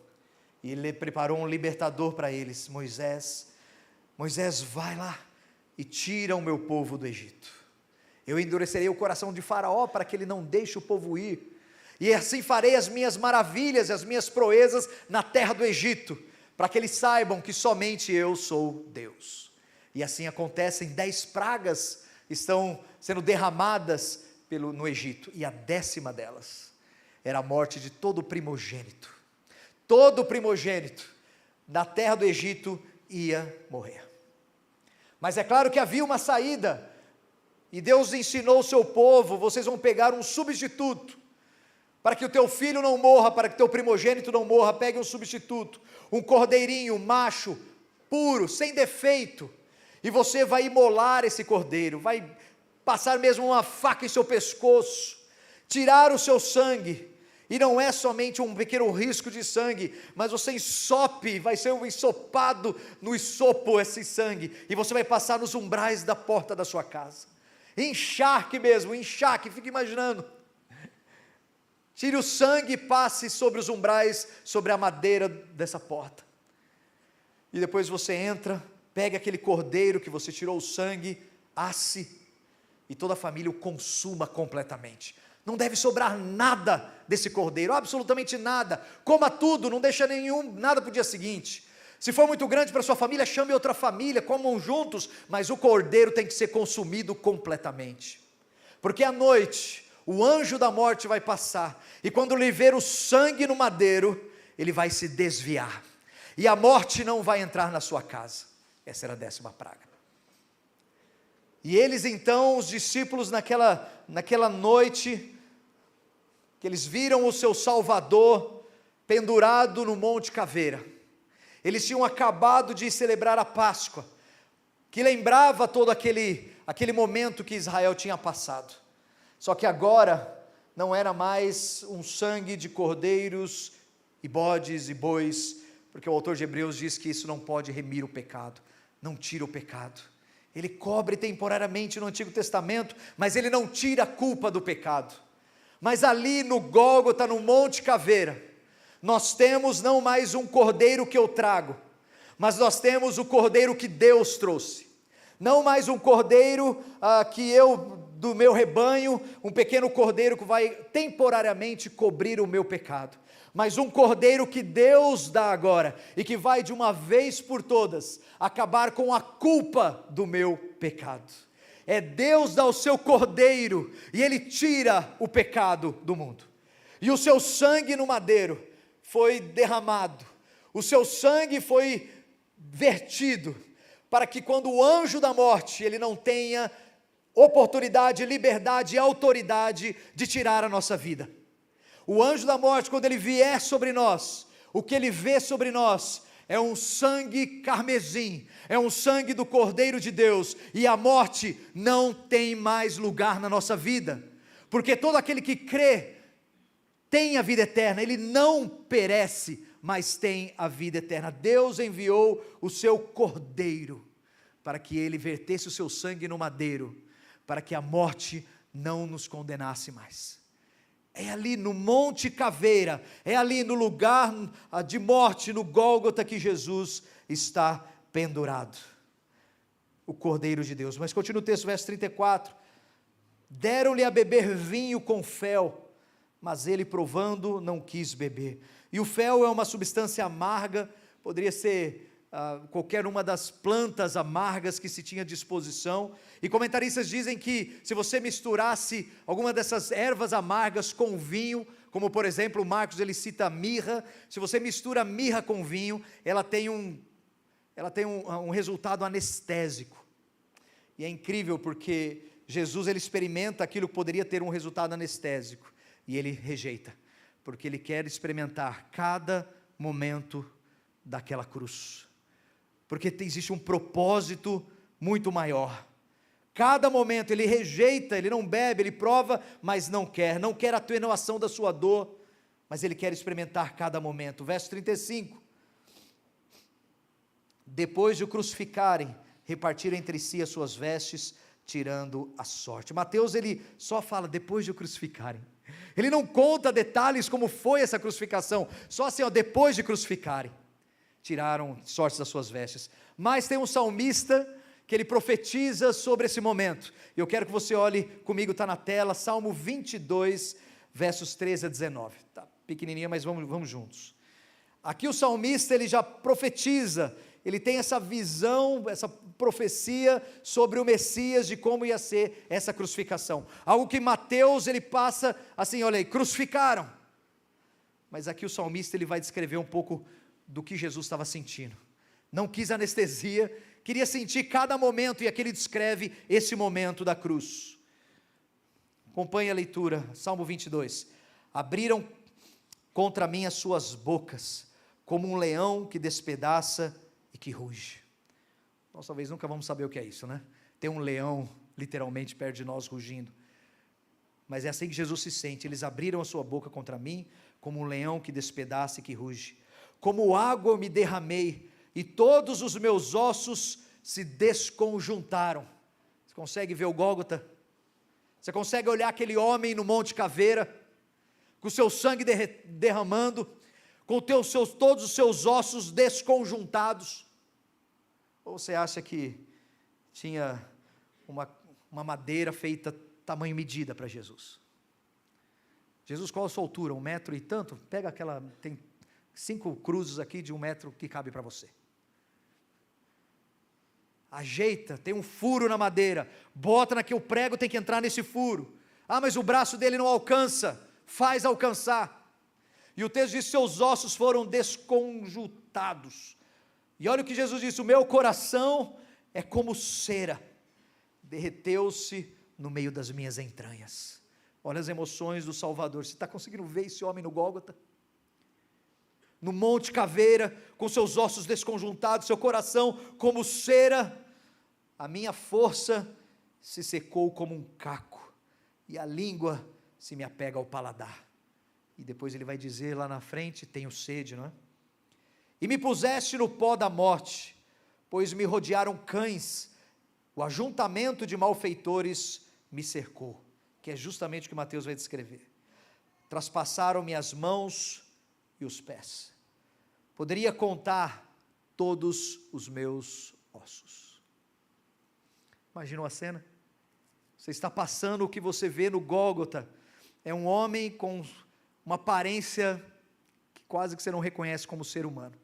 e Ele preparou um libertador para eles. Moisés, vai lá e tira o meu povo do Egito. Eu endurecerei o coração de Faraó para que ele não deixe o povo ir. E assim farei as minhas maravilhas e as minhas proezas na terra do Egito, para que eles saibam que somente eu sou Deus. E assim acontecem, 10 pragas estão sendo derramadas no Egito. E a 10ª delas era a morte de todo primogênito. Todo primogênito da terra do Egito ia morrer. Mas é claro que havia uma saída, e Deus ensinou o seu povo: vocês vão pegar um substituto, para que o teu filho não morra, para que o teu primogênito não morra, pegue um substituto, um cordeirinho macho, puro, sem defeito, e você vai imolar esse cordeiro, vai passar mesmo uma faca em seu pescoço, tirar o seu sangue, e não é somente um pequeno risco de sangue, mas você ensope, vai ser um ensopado no ensopo esse sangue, e você vai passar nos umbrais da porta da sua casa, encharque mesmo, encharque, fica imaginando, tire o sangue e passe sobre os umbrais, sobre a madeira dessa porta, e depois você entra, pega aquele cordeiro que você tirou o sangue, asse, e toda a família o consuma completamente, não deve sobrar nada desse cordeiro, absolutamente nada, coma tudo, não deixa nada para o dia seguinte, se for muito grande para sua família, chame outra família, comam juntos, mas o cordeiro tem que ser consumido completamente, porque à noite, o anjo da morte vai passar, e quando lhe ver o sangue no madeiro, ele vai se desviar, e a morte não vai entrar na sua casa, essa era a 10ª praga, e eles então, os discípulos naquela noite, que eles viram o seu Salvador pendurado no Monte Caveira, eles tinham acabado de celebrar a Páscoa, que lembrava todo aquele momento que Israel tinha passado, só que agora, não era mais um sangue de cordeiros, e bodes e bois, porque o autor de Hebreus diz que isso não pode remir o pecado, não tira o pecado, ele cobre temporariamente no Antigo Testamento, mas ele não tira a culpa do pecado, mas ali no Gólgota, no Monte Caveira, nós temos não mais um cordeiro que eu trago, mas nós temos o cordeiro que Deus trouxe, não mais um cordeiro que eu, do meu rebanho, um pequeno cordeiro que vai temporariamente cobrir o meu pecado, mas um cordeiro que Deus dá agora, e que vai de uma vez por todas, acabar com a culpa do meu pecado, Deus dá o seu cordeiro, e ele tira o pecado do mundo, e o seu sangue no madeiro foi derramado, o seu sangue foi vertido, para que quando o anjo da morte, ele não tenha oportunidade, liberdade e autoridade de tirar a nossa vida. O anjo da morte, quando ele vier sobre nós, o que ele vê sobre nós é um sangue carmesim, é um sangue do Cordeiro de Deus, e a morte não tem mais lugar na nossa vida, porque todo aquele que crê tem a vida eterna, ele não perece, mas tem a vida eterna. Deus enviou o seu Cordeiro, para que ele vertesse o seu sangue no madeiro, para que a morte não nos condenasse mais. É ali no Monte Caveira, é ali no lugar de morte, no Gólgota, que Jesus está pendurado, o Cordeiro de Deus. Mas continua o texto, verso 34, deram-lhe a beber vinho com fel, mas ele, provando, não quis beber. E o fel é uma substância amarga, poderia ser qualquer uma das plantas amargas que se tinha à disposição, e comentaristas dizem que se você misturasse alguma dessas ervas amargas com vinho, como por exemplo Marcos ele cita a mirra, se você mistura mirra com vinho, ela tem um resultado anestésico, e é incrível porque Jesus ele experimenta aquilo que poderia ter um resultado anestésico, e ele rejeita, porque ele quer experimentar cada momento daquela cruz, porque existe um propósito muito maior. Cada momento ele rejeita, ele não bebe, ele prova, mas não quer a atenuação da sua dor, mas ele quer experimentar cada momento. Verso 35, depois de o crucificarem, repartiram entre si as suas vestes, tirando a sorte. Mateus ele só fala depois de o crucificarem, ele não conta detalhes como foi essa crucificação, só assim, depois de crucificarem, tiraram sorte das suas vestes. Mas tem um salmista que ele profetiza sobre esse momento, e eu quero que você olhe comigo, está na tela, Salmo 22, versos 13 a 19, está pequenininha, mas vamos juntos. Aqui o salmista ele já profetiza, ele tem essa visão, essa profecia sobre o Messias, de como ia ser essa crucificação, algo que Mateus ele passa assim, olha aí, crucificaram, mas aqui o salmista ele vai descrever um pouco do que Jesus estava sentindo, não quis anestesia, queria sentir cada momento, e aqui ele descreve esse momento da cruz. Acompanhe a leitura, Salmo 22, abriram contra mim as suas bocas, como um leão que despedaça e que ruge. Nós talvez nunca vamos saber o que é isso, né? Ter um leão literalmente perto de nós rugindo. Mas é assim que Jesus se sente. Eles abriram a sua boca contra mim, como um leão que despedaça e que ruge. Como água eu me derramei, e todos os meus ossos se desconjuntaram. Você consegue ver o Gólgota? Você consegue olhar aquele homem no Monte Caveira, com o seu sangue derramando, com todos os seus ossos desconjuntados? Ou você acha que tinha uma madeira feita tamanho medida para Jesus? Jesus, qual a sua altura? 1 metro e tanto? Pega aquela, tem 5 cruzes aqui de 1 metro que cabe para você. Ajeita, tem um furo na madeira, bota naquele, o prego tem que entrar nesse furo. Ah, mas o braço dele não alcança. Faz alcançar. E o texto diz: seus ossos foram desconjuntados. E olha o que Jesus disse: o meu coração é como cera, derreteu-se no meio das minhas entranhas. Olha as emoções do Salvador. Você está conseguindo ver esse homem no Gólgota? No Monte Caveira, com seus ossos desconjuntados, seu coração como cera. A minha força se secou como um caco, e a língua se me apega ao paladar. E depois ele vai dizer lá na frente: tenho sede, não é? E me puseste no pó da morte, pois me rodearam cães, o ajuntamento de malfeitores me cercou. Que é justamente o que Mateus vai descrever. Traspassaram-me as mãos e os pés. Poderia contar todos os meus ossos. Imagina uma cena. Você está passando, o que você vê no Gólgota é um homem com uma aparência que quase que você não reconhece como ser humano.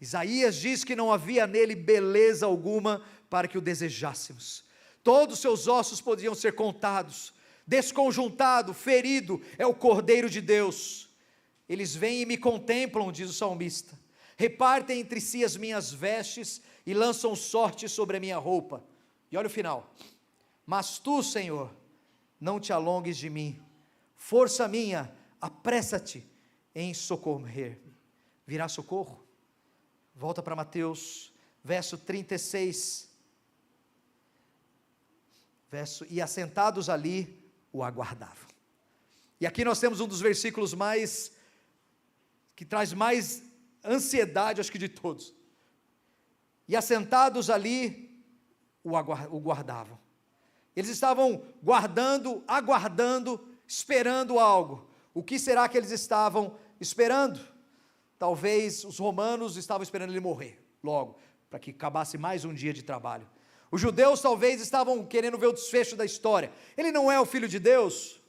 Isaías diz que não havia nele beleza alguma para que o desejássemos. Todos os seus ossos podiam ser contados. Desconjuntado, ferido, é o Cordeiro de Deus. Eles vêm e me contemplam, diz o salmista. Repartem entre si as minhas vestes e lançam sorte sobre a minha roupa. E olha o final. Mas tu, Senhor, não te alongues de mim. Força minha, apressa-te em socorrer-me. Virá socorro? Volta para Mateus, verso 36. E assentados ali, o aguardavam. E aqui nós temos um dos versículos que traz mais ansiedade, acho que de todos. E assentados ali, o guardavam. Eles estavam aguardando, esperando algo. O que será que eles estavam esperando? Talvez os romanos estavam esperando ele morrer, logo, para que acabasse mais um dia de trabalho. Os judeus talvez estavam querendo ver o desfecho da história. Ele não é o Filho de Deus?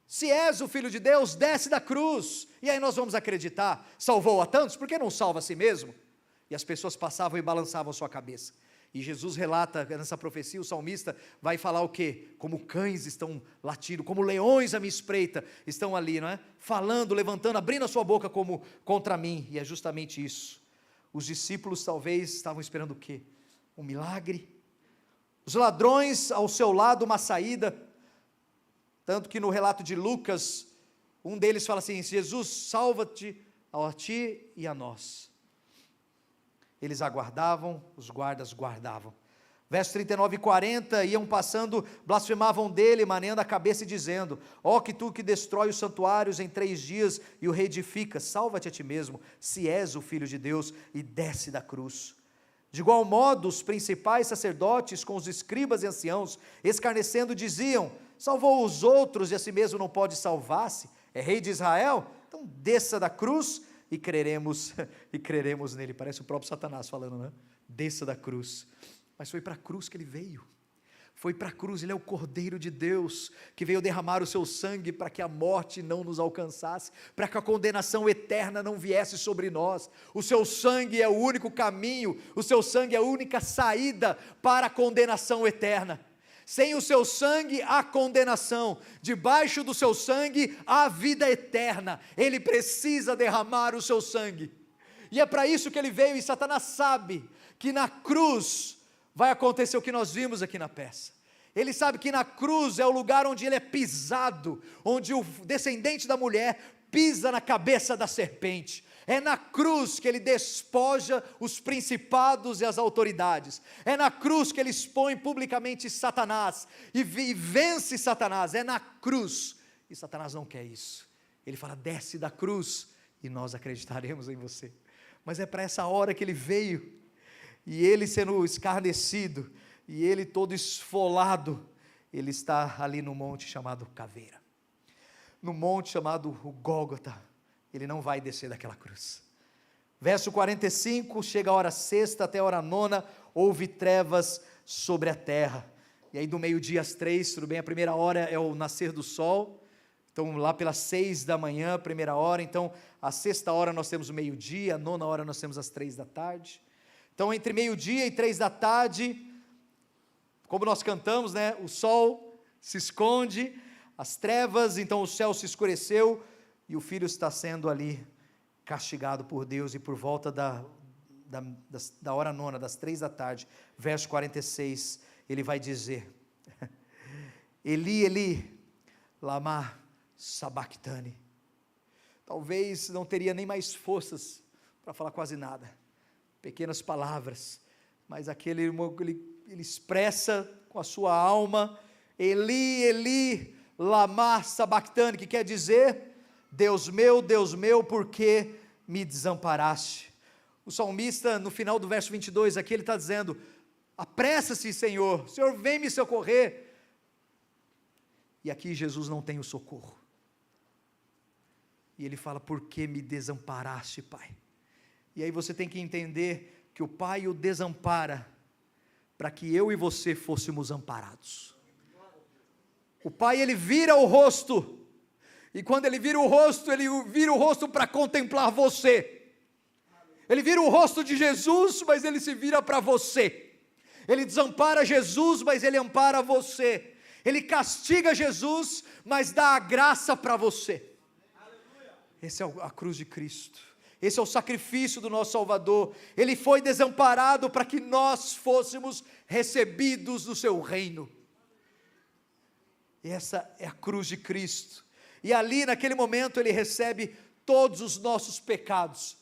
Se és o Filho de Deus, desce da cruz, e aí nós vamos acreditar. Salvou a tantos, por que não salva a si mesmo? E as pessoas passavam e balançavam a sua cabeça. E Jesus relata nessa profecia, o salmista vai falar o quê? Como cães estão latindo, como leões à minha espreita, estão ali, não é? Falando, levantando, abrindo a sua boca como contra mim, e é justamente isso. Os discípulos talvez estavam esperando o quê? Um milagre. Os ladrões ao seu lado, uma saída. Tanto que no relato de Lucas, um deles fala assim: Jesus, salva-te a ti e a nós. Eles aguardavam, os guardas guardavam. Versos 39 e 40, iam passando, blasfemavam dele, maneando a cabeça e dizendo: ó, que tu que destrói os santuários em 3 dias e o reedificas, salva-te a ti mesmo, se és o Filho de Deus, e desce da cruz. De igual modo, os principais sacerdotes com os escribas e anciãos, escarnecendo, diziam: salvou os outros e a si mesmo não pode salvar-se? É rei de Israel? Então desça da cruz e creremos nele. Parece o próprio Satanás falando, né? Desça da cruz. Mas foi para a cruz que ele veio. Foi para a cruz, ele é o Cordeiro de Deus, que veio derramar o seu sangue para que a morte não nos alcançasse, para que a condenação eterna não viesse sobre nós. O seu sangue é o único caminho, o seu sangue é a única saída para a condenação eterna. Sem o seu sangue, há condenação. Debaixo do seu sangue, há vida eterna. Ele precisa derramar o seu sangue. E é para isso que ele veio, e Satanás sabe que na cruz vai acontecer o que nós vimos aqui na peça. Ele sabe que na cruz é o lugar onde ele é pisado, onde o descendente da mulher pisa na cabeça da serpente. É na cruz que ele despoja os principados e as autoridades. É na cruz que ele expõe publicamente Satanás e vence Satanás. É na cruz. E Satanás não quer isso. Ele fala: desce da cruz e nós acreditaremos em você. Mas é para essa hora que ele veio. E ele sendo escarnecido, e ele todo esfolado, ele está ali no monte chamado Caveira. No monte chamado o Gólgota. Ele não vai descer daquela cruz. Verso 45, chega a hora sexta até a hora nona, houve trevas sobre a terra. E aí do meio-dia às 3, tudo bem, a primeira hora é o nascer do sol, então lá pelas 6 da manhã, primeira hora, então a sexta hora nós temos o meio-dia, a nona hora nós temos as 3 da tarde. Então entre meio-dia e 3 da tarde, como nós cantamos, né, o sol se esconde, as trevas, então o céu se escureceu, e o filho está sendo ali castigado por Deus, e por volta da hora nona, das 3 da tarde, verso 46, ele vai dizer: Eli, Eli, lama sabachthani. Talvez não teria nem mais forças para falar quase nada, pequenas palavras, mas ele expressa com a sua alma: Eli, Eli, lama sabachthani, que quer dizer: Deus meu, por que me desamparaste? O salmista, no final do verso 22, aqui ele está dizendo: apressa-se, Senhor vem me socorrer. E aqui Jesus não tem o socorro. E ele fala: por que me desamparaste, Pai? E aí você tem que entender que o Pai o desampara para que eu e você fôssemos amparados. O Pai, ele vira o rosto, e quando ele vira o rosto para contemplar você. Ele vira o rosto de Jesus, mas ele se vira para você. Ele desampara Jesus, mas ele ampara você. Ele castiga Jesus, mas dá a graça para você. Essa é a cruz de Cristo. Esse é o sacrifício do nosso Salvador. Ele foi desamparado para que nós fôssemos recebidos no seu reino. Essa é a cruz de Cristo. E ali, naquele momento, ele recebe todos os nossos pecados,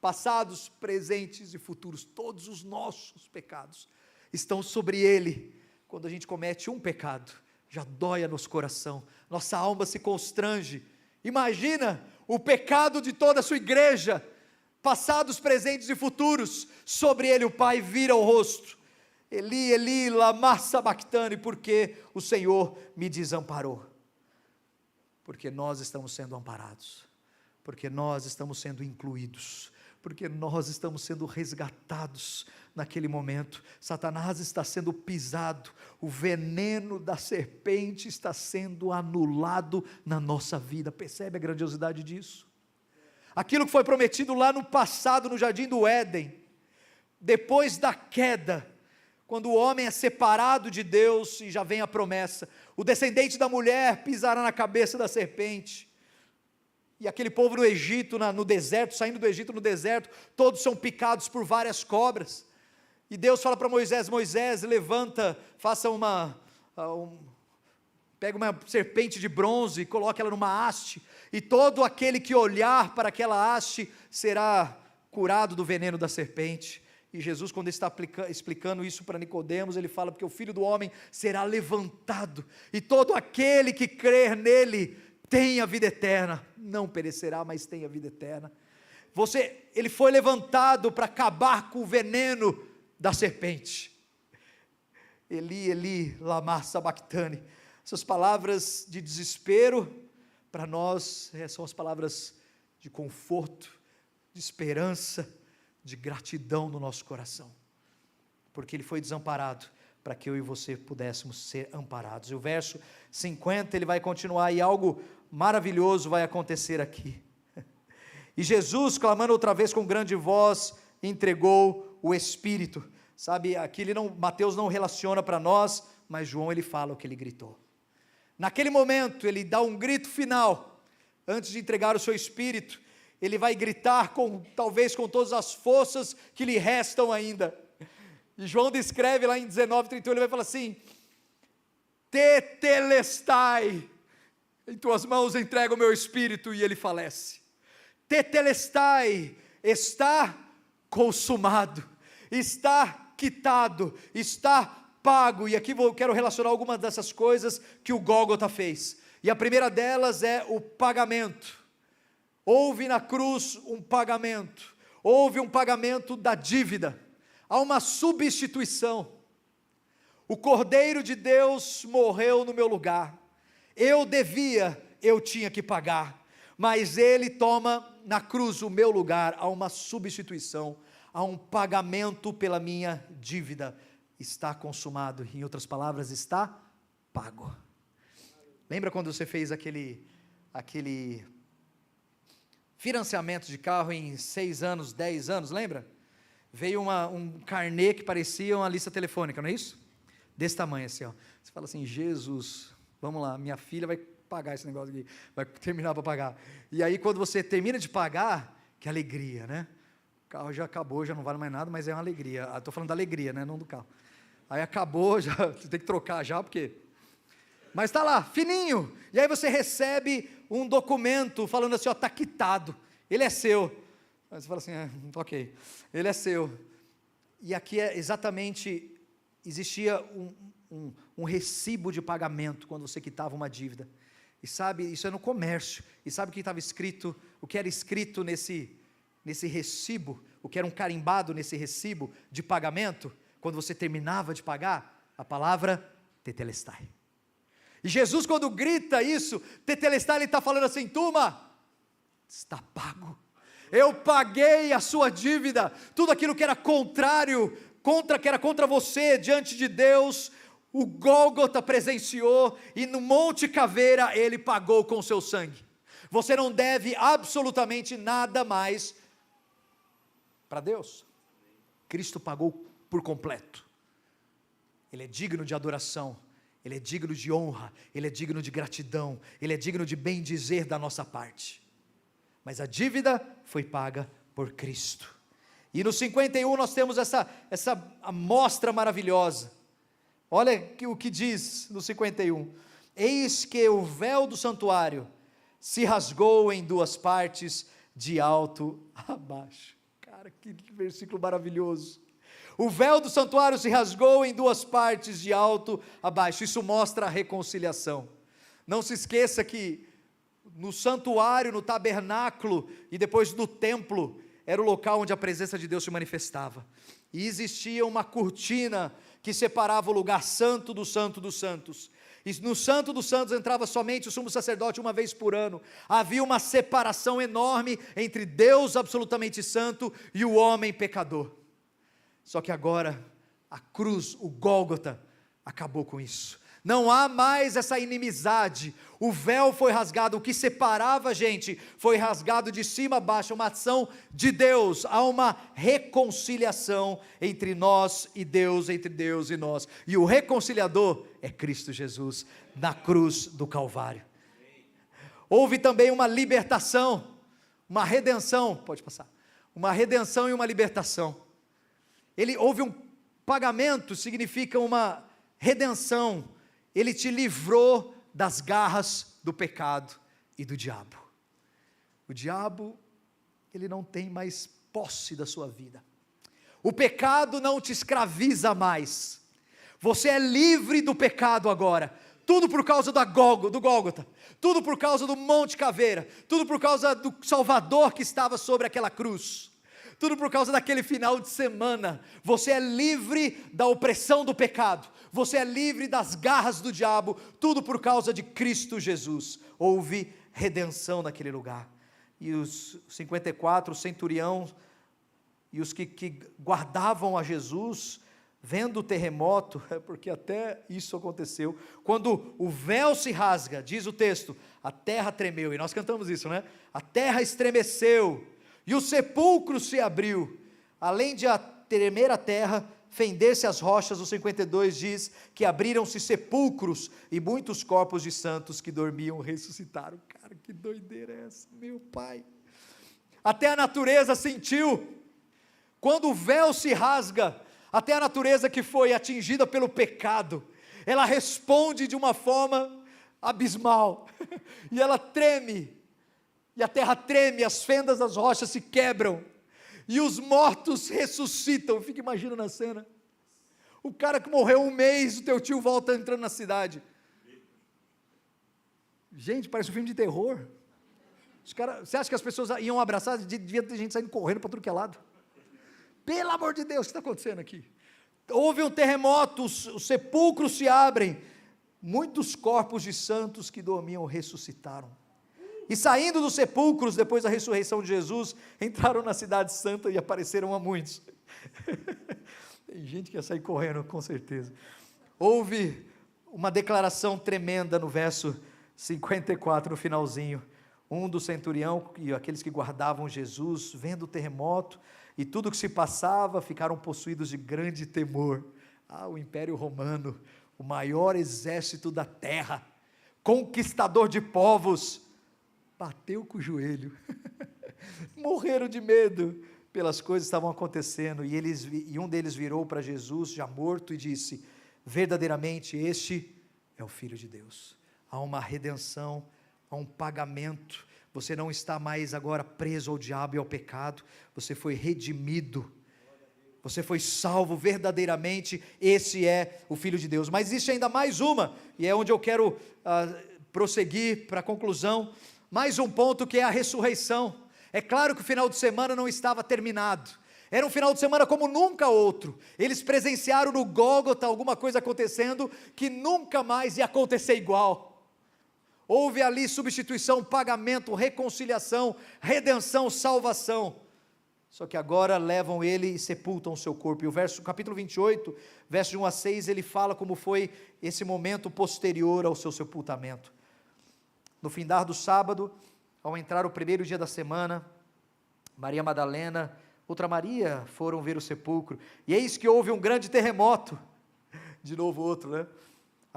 passados, presentes e futuros. Todos os nossos pecados estão sobre ele. Quando a gente comete um pecado, já dói a nosso coração, nossa alma se constrange. Imagina o pecado de toda a sua igreja, passados, presentes e futuros. Sobre ele o Pai vira o rosto: Eli, Eli, lama sabachthani, porque o Senhor me desamparou. Porque nós estamos sendo amparados, porque nós estamos sendo incluídos, porque nós estamos sendo resgatados naquele momento. Satanás está sendo pisado, o veneno da serpente está sendo anulado na nossa vida. Percebe a grandiosidade disso? Aquilo que foi prometido lá no passado, no jardim do Éden, depois da queda, quando o homem é separado de Deus, e já vem a promessa: o descendente da mulher pisará na cabeça da serpente. E aquele povo no Egito, no deserto, saindo do Egito no deserto, todos são picados por várias cobras. E Deus fala para Moisés: Moisés, levanta, pega uma serpente de bronze e coloca ela numa haste, e todo aquele que olhar para aquela haste será curado do veneno da serpente. E Jesus, quando está explicando isso para Nicodemos, ele fala: porque o Filho do Homem será levantado, e todo aquele que crer nele tem a vida eterna, não perecerá, mas tem a vida eterna. Ele foi levantado para acabar com o veneno da serpente. Eli, Eli, lama sabachthani. Essas palavras de desespero, para nós, são as palavras de conforto, de esperança, de gratidão no nosso coração, porque ele foi desamparado para que eu e você pudéssemos ser amparados. E o verso 50, ele vai continuar, e algo maravilhoso vai acontecer aqui. E Jesus, clamando outra vez com grande voz, entregou o Espírito. Sabe, aqui Mateus não relaciona para nós, mas João ele fala o que ele gritou. Naquele momento, ele dá um grito final, antes de entregar o seu Espírito. Ele vai gritar talvez com todas as forças que lhe restam ainda. E João descreve lá em 19:31, ele vai falar assim: tetelestai, em tuas mãos entrego o meu espírito, e ele falece. Tetelestai, está consumado, está quitado, está pago. E aqui eu quero relacionar algumas dessas coisas que o Gólgota fez. E a primeira delas é o pagamento. Houve na cruz um pagamento. Houve um pagamento da dívida. Há uma substituição. O Cordeiro de Deus morreu no meu lugar. Eu tinha que pagar. Mas ele toma na cruz o meu lugar. Há uma substituição. Há um pagamento pela minha dívida. Está consumado. Em outras palavras, está pago. Lembra quando você fez aquele financiamento de carro em 6 anos, 10 anos, lembra? Veio um carnê que parecia uma lista telefônica, não é isso? Desse tamanho assim, ó. Você fala assim, Jesus, vamos lá, minha filha vai pagar esse negócio aqui, vai terminar para pagar. E aí quando você termina de pagar, que alegria, né? O carro já acabou, já não vale mais nada, mas é uma alegria. Estou falando da alegria, né? Não do carro. Aí acabou, já você tem que trocar já, porque... Mas está lá, fininho, e aí você recebe um documento falando assim, ó, está quitado, ele é seu. Aí você fala assim, ok, ele é seu. E aqui é exatamente, existia um recibo de pagamento quando você quitava uma dívida. E sabe, isso é no comércio, e sabe o que estava escrito, o que era escrito nesse recibo, o que era um carimbado nesse recibo de pagamento, quando você terminava de pagar? A palavra tetelestai. E Jesus, quando grita isso, tetelestai, ele está falando assim, turma, está pago. Eu paguei a sua dívida, tudo aquilo que era contrário, que era contra você, diante de Deus, o Gólgota presenciou, e no Monte Caveira, ele pagou com o seu sangue. Você não deve absolutamente nada mais para Deus. Cristo pagou por completo. Ele é digno de adoração. Ele é digno de honra, Ele é digno de gratidão, Ele é digno de bem dizer da nossa parte. Mas a dívida foi paga por Cristo. E no 51 nós temos essa amostra maravilhosa. Olha o que diz no 51. Eis que o véu do santuário se rasgou em 2 partes, de alto a baixo. Cara, que versículo maravilhoso. O véu do santuário se rasgou em 2 partes, de alto a baixo. Isso mostra a reconciliação. Não se esqueça que no santuário, no tabernáculo e depois no templo, era o local onde a presença de Deus se manifestava. E existia uma cortina que separava o lugar santo do santo dos santos. E no santo dos santos entrava somente o sumo sacerdote uma vez por ano. Havia uma separação enorme entre Deus absolutamente santo e o homem pecador. Só que agora, a cruz, o Gólgota, acabou com isso. Não há mais essa inimizade. O véu foi rasgado, o que separava a gente foi rasgado de cima a baixo, uma ação de Deus. Há uma reconciliação entre nós e Deus, entre Deus e nós. E o reconciliador é Cristo Jesus, na cruz do Calvário. Houve também uma libertação, uma redenção, pode passar, uma redenção e uma libertação. Houve um pagamento, significa uma redenção. Ele te livrou das garras do pecado e do diabo. O diabo, ele não tem mais posse da sua vida. O pecado não te escraviza mais. Você é livre do pecado agora. Tudo por causa do Gólgota. Tudo por causa do Monte Caveira. Tudo por causa do Salvador que estava sobre aquela cruz. Tudo por causa daquele final de semana. Você é livre da opressão do pecado. Você é livre das garras do diabo. Tudo por causa de Cristo Jesus. Houve redenção naquele lugar. E os 54, o centurião e os que guardavam a Jesus, vendo o terremoto, porque até isso aconteceu, quando o véu se rasga, diz o texto, a terra tremeu, e nós cantamos isso, né? A terra estremeceu, e o sepulcro se abriu, além de tremer a terra, fender-se as rochas, o 52 diz que abriram-se sepulcros, e muitos corpos de santos que dormiam ressuscitaram. Cara, que doideira é essa, meu pai? Até a natureza sentiu, quando o véu se rasga, até a natureza que foi atingida pelo pecado, ela responde de uma forma abismal, e ela treme, e a terra treme, as fendas das rochas se quebram, e os mortos ressuscitam. Fica imaginando a cena, o cara que morreu 1 mês, o teu tio volta entrando na cidade. Gente, parece um filme de terror. Você acha que as pessoas iam abraçar? Devia ter gente saindo correndo para tudo que é lado. Pelo amor de Deus, o que está acontecendo aqui? Houve um terremoto, os sepulcros se abrem, muitos corpos de santos que dormiam ressuscitaram, e saindo dos sepulcros, depois da ressurreição de Jesus, entraram na cidade santa e apareceram a muitos. Tem gente que ia sair correndo, com certeza. Houve uma declaração tremenda no verso 54, no finalzinho. Um do centurião e aqueles que guardavam Jesus, vendo o terremoto e tudo o que se passava, ficaram possuídos de grande temor. O Império Romano, o maior exército da terra, conquistador de povos, bateu com o joelho, morreram de medo pelas coisas que estavam acontecendo, e um deles virou para Jesus, já morto, e disse: verdadeiramente este é o Filho de Deus. Há uma redenção, há um pagamento, você não está mais agora preso ao diabo e ao pecado, você foi redimido, você foi salvo verdadeiramente, esse é o Filho de Deus. Mas existe ainda mais uma, e é onde eu quero prosseguir para a conclusão, mais um ponto, que é a ressurreição. É claro que o final de semana não estava terminado, era um final de semana como nunca outro. Eles presenciaram no Gólgota alguma coisa acontecendo que nunca mais ia acontecer igual. Houve ali substituição, pagamento, reconciliação, redenção, salvação. Só que agora levam ele e sepultam o seu corpo. E o capítulo 28, versos de 1 a 6, ele fala como foi esse momento posterior ao seu sepultamento. No findar do sábado, ao entrar o primeiro dia da semana, Maria Madalena, outra Maria, foram ver o sepulcro, e eis que houve um grande terremoto. De novo outro, né?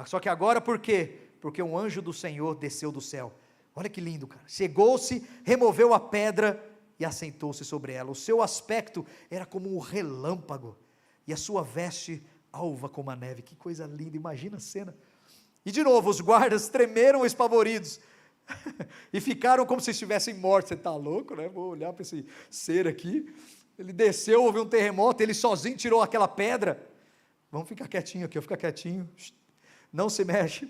Só que agora por quê? Porque um anjo do Senhor desceu do céu. Olha que lindo, cara. Chegou-se, removeu a pedra e assentou-se sobre ela. O seu aspecto era como um relâmpago, e a sua veste alva como a neve. Que coisa linda, imagina a cena. E de novo, os guardas tremeram espavoridos, e ficaram como se estivessem mortos. Você está louco, né? Vou olhar para esse ser aqui. Ele desceu, houve um terremoto, ele sozinho tirou aquela pedra. Vamos ficar quietinho aqui, eu ficar quietinho, não se mexe.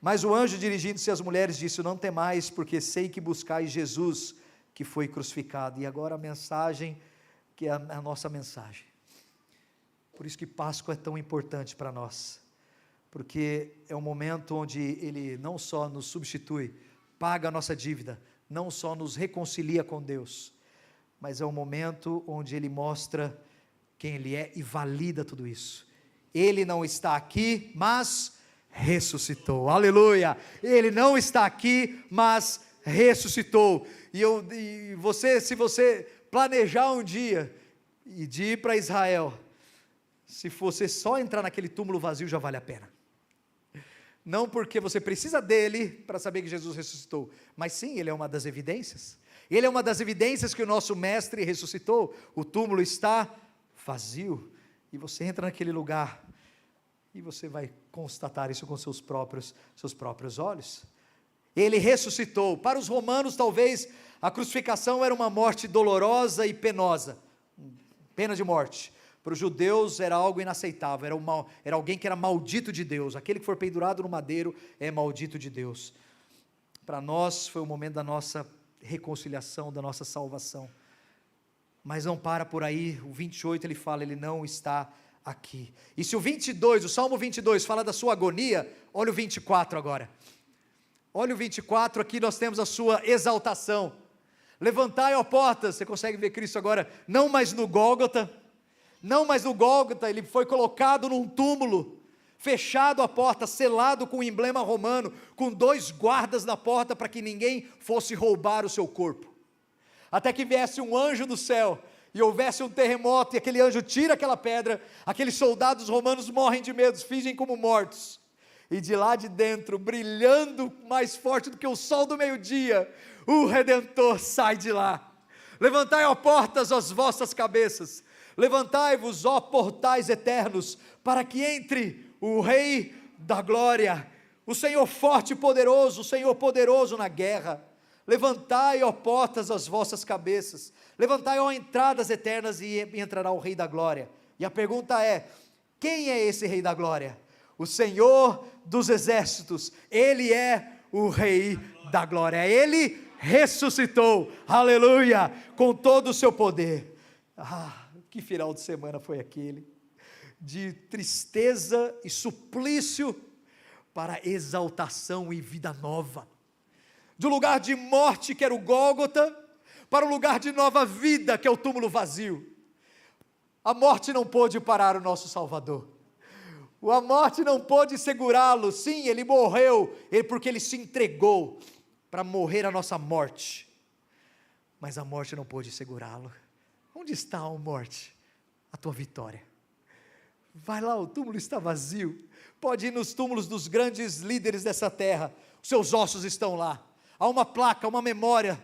Mas o anjo, dirigindo-se às mulheres, disse: não temais, porque sei que buscais Jesus, que foi crucificado. E agora a mensagem, que é a nossa mensagem. Por isso que Páscoa é tão importante para nós, porque é um momento onde Ele não só nos substitui, paga a nossa dívida, não só nos reconcilia com Deus, mas é um momento onde Ele mostra quem Ele é e valida tudo isso. Ele não está aqui, mas ressuscitou. Aleluia! Ele não está aqui, mas ressuscitou. E você, se você planejar um dia e de ir para Israel, se você só entrar naquele túmulo vazio, já vale a pena. Não porque você precisa dele para saber que Jesus ressuscitou, mas sim, ele é uma das evidências. Ele é uma das evidências que o nosso mestre ressuscitou. O túmulo está vazio, e você entra naquele lugar, e você vai constatar isso com seus próprios olhos. Ele ressuscitou. Para os romanos, talvez, a crucificação era uma morte dolorosa e penosa, pena de morte. Para os judeus era algo inaceitável, era alguém que era maldito de Deus. Aquele que for pendurado no madeiro é maldito de Deus. Para nós foi o momento da nossa reconciliação, da nossa salvação. Mas não para por aí. O 28 ele fala, ele não está aqui. E se o 22, o Salmo 22 fala da sua agonia, olha o 24 agora. Olha o 24, aqui nós temos a sua exaltação. Levantai, ó portas, você consegue ver Cristo agora, não mais no Gólgota, ele foi colocado num túmulo, fechado a porta, selado com o emblema romano, com 2 guardas na porta, para que ninguém fosse roubar o seu corpo, até que viesse um anjo do céu, e houvesse um terremoto, e aquele anjo tira aquela pedra, aqueles soldados romanos morrem de medo, fingem como mortos, e de lá de dentro, brilhando mais forte do que o sol do meio-dia, o Redentor sai de lá. Levantai, ó portas, as vossas cabeças, levantai-vos, ó portais eternos, para que entre o Rei da glória, o Senhor forte e poderoso, o Senhor poderoso na guerra. Levantai, ó portas, as vossas cabeças, levantai, ó entradas eternas, e entrará o Rei da glória. E a pergunta é: quem é esse Rei da glória? O Senhor dos exércitos, Ele é o Rei da glória, Ele ressuscitou, aleluia, com todo o seu poder. Que final de semana foi aquele, de tristeza e suplício para exaltação e vida nova, do lugar de morte que era o Gólgota, para o lugar de nova vida que é o túmulo vazio. A morte não pôde parar o nosso Salvador, a morte não pôde segurá-lo. Sim, ele morreu, porque ele se entregou para morrer a nossa morte, mas a morte não pôde segurá-lo. Onde está, a morte, a tua vitória? Vai lá, o túmulo está vazio. Pode ir nos túmulos dos grandes líderes dessa terra, os seus ossos estão lá, há uma placa, uma memória,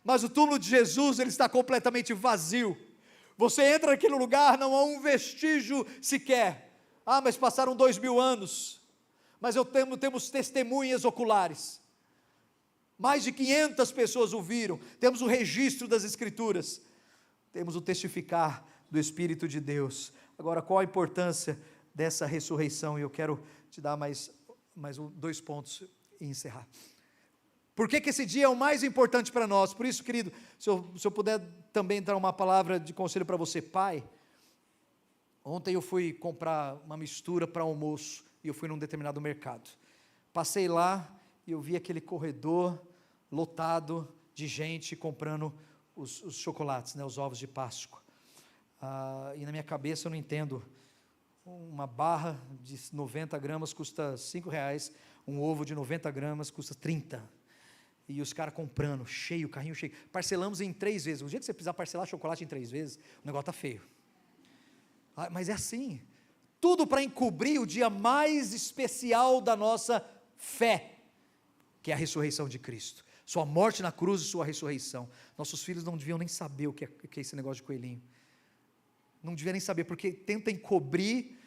mas o túmulo de Jesus, ele está completamente vazio. Você entra naquele lugar, não há um vestígio sequer. Mas passaram 2000 anos, mas temos testemunhas oculares, mais de 500 pessoas o viram, temos o registro das Escrituras, temos o testificar do Espírito de Deus. Agora, qual a importância dessa ressurreição? E eu quero te dar mais 2 pontos e encerrar. Por que esse dia é o mais importante para nós? Por isso, querido, se eu puder também dar uma palavra de conselho para você, pai. Ontem eu fui comprar uma mistura para almoço, e eu fui num determinado mercado. Passei lá, e eu vi aquele corredor lotado de gente comprando os chocolates, os ovos de Páscoa. E na minha cabeça eu não entendo, uma barra de 90 gramas custa R$5, um ovo de 90 gramas custa 30. E os caras comprando, cheio, carrinho cheio. Parcelamos em 3 vezes. O dia que você precisar parcelar chocolate em 3 vezes, o negócio está feio. Mas é assim, tudo para encobrir o dia mais especial da nossa fé, que é a ressurreição de Cristo, sua morte na cruz e sua ressurreição. Nossos filhos não deviam nem saber o que é esse negócio de coelhinho, não deviam nem saber, porque tenta encobrir.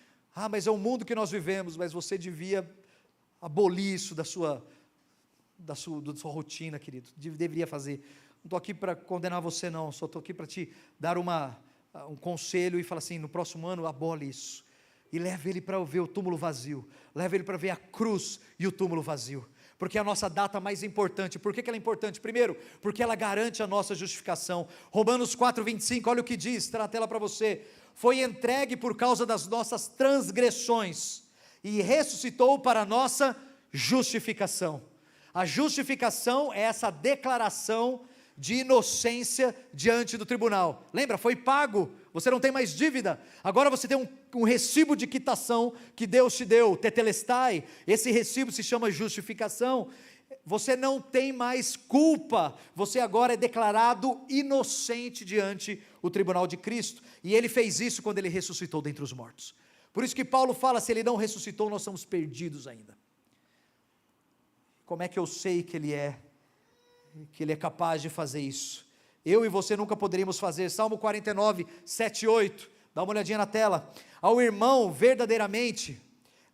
Mas é o mundo que nós vivemos, mas você devia abolir isso da sua rotina, querido, deveria fazer. Não estou aqui para condenar você não, só estou aqui para te dar um conselho e falar assim: no próximo ano abole isso, e leve ele para ver o túmulo vazio, leve ele para ver a cruz e o túmulo vazio, porque é a nossa data mais importante. Por que ela é importante? Primeiro, porque ela garante a nossa justificação. Romanos 4:25, olha o que diz, está na tela para você: foi entregue por causa das nossas transgressões, e ressuscitou para a nossa justificação. A justificação é essa declaração de inocência diante do tribunal. Lembra, foi pago, você não tem mais dívida, agora você tem um recibo de quitação que Deus te deu, tetelestai, esse recibo se chama justificação. Você não tem mais culpa, você agora é declarado inocente diante o tribunal de Cristo, e Ele fez isso quando Ele ressuscitou dentre os mortos. Por isso que Paulo fala: se Ele não ressuscitou, nós somos perdidos ainda. Como é que eu sei que Ele é capaz de fazer isso? Eu e você nunca poderíamos fazer. Salmo 49, 7 e 8, dá uma olhadinha na tela. Ao irmão verdadeiramente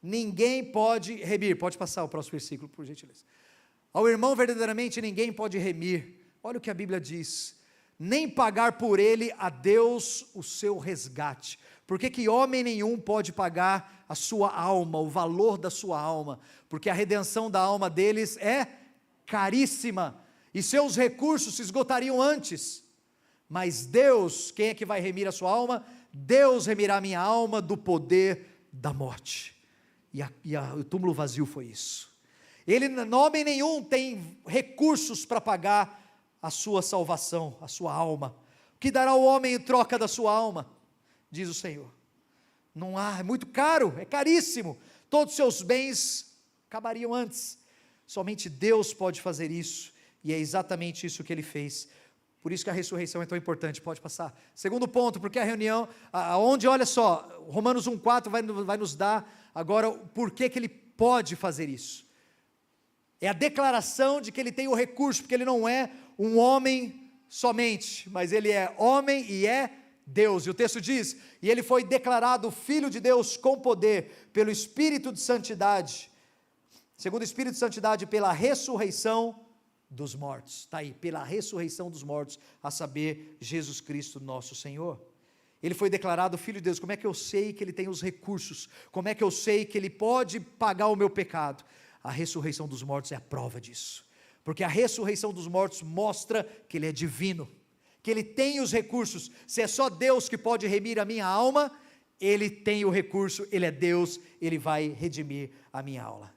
ninguém pode remir. Pode passar o próximo versículo, por gentileza. Ao irmão verdadeiramente ninguém pode remir. Olha o que a Bíblia diz: nem pagar por ele a Deus o seu resgate. Por que homem nenhum pode pagar a sua alma, o valor da sua alma? Porque a redenção da alma deles é caríssima, e seus recursos se esgotariam antes. Mas Deus, quem é que vai remir a sua alma? Deus remirá a minha alma do poder da morte. E o túmulo vazio foi isso. Homem nenhum tem recursos para pagar a sua salvação, a sua alma. O que dará o homem em troca da sua alma? Diz o Senhor. Não há, é muito caro, é caríssimo. Todos os seus bens acabariam antes. Somente Deus pode fazer isso, e é exatamente isso que Ele fez. Por isso que a ressurreição é tão importante. Pode passar. Segundo ponto, porque a reunião, onde, olha só, Romanos 1,4 vai nos dar agora o porquê que Ele pode fazer isso. É a declaração de que Ele tem o recurso, porque Ele não é um homem somente, mas Ele é homem e é Deus. E o texto diz, e ele foi declarado Filho de Deus com poder, pelo Espírito de Santidade, segundo o Espírito de Santidade, pela ressurreição dos mortos. Está aí, pela ressurreição dos mortos, a saber, Jesus Cristo nosso Senhor. Ele foi declarado Filho de Deus. Como é que eu sei que ele tem os recursos? Como é que eu sei que ele pode pagar o meu pecado? A ressurreição dos mortos é a prova disso. Porque a ressurreição dos mortos mostra que ele é divino, que ele tem os recursos. Se é só Deus que pode remir a minha alma, ele tem o recurso, ele é Deus, ele vai redimir a minha alma.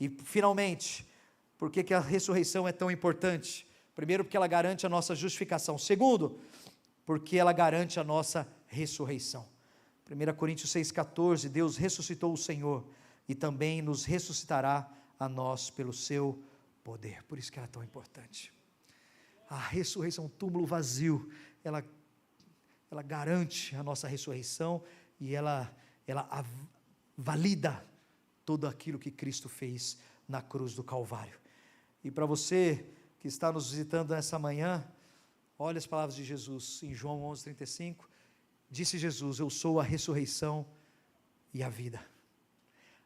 E finalmente, por que a ressurreição é tão importante? Primeiro, porque ela garante a nossa justificação. Segundo, porque ela garante a nossa ressurreição. 1 Coríntios 6,14, Deus ressuscitou o Senhor e também nos ressuscitará a nós pelo seu poder. Por isso que ela é tão importante. A ressurreição, túmulo vazio, ela garante a nossa ressurreição e ela valida tudo aquilo que Cristo fez na cruz do Calvário. E para você que está nos visitando nessa manhã, olha as palavras de Jesus em João 11,35, disse Jesus, eu sou a ressurreição e a vida.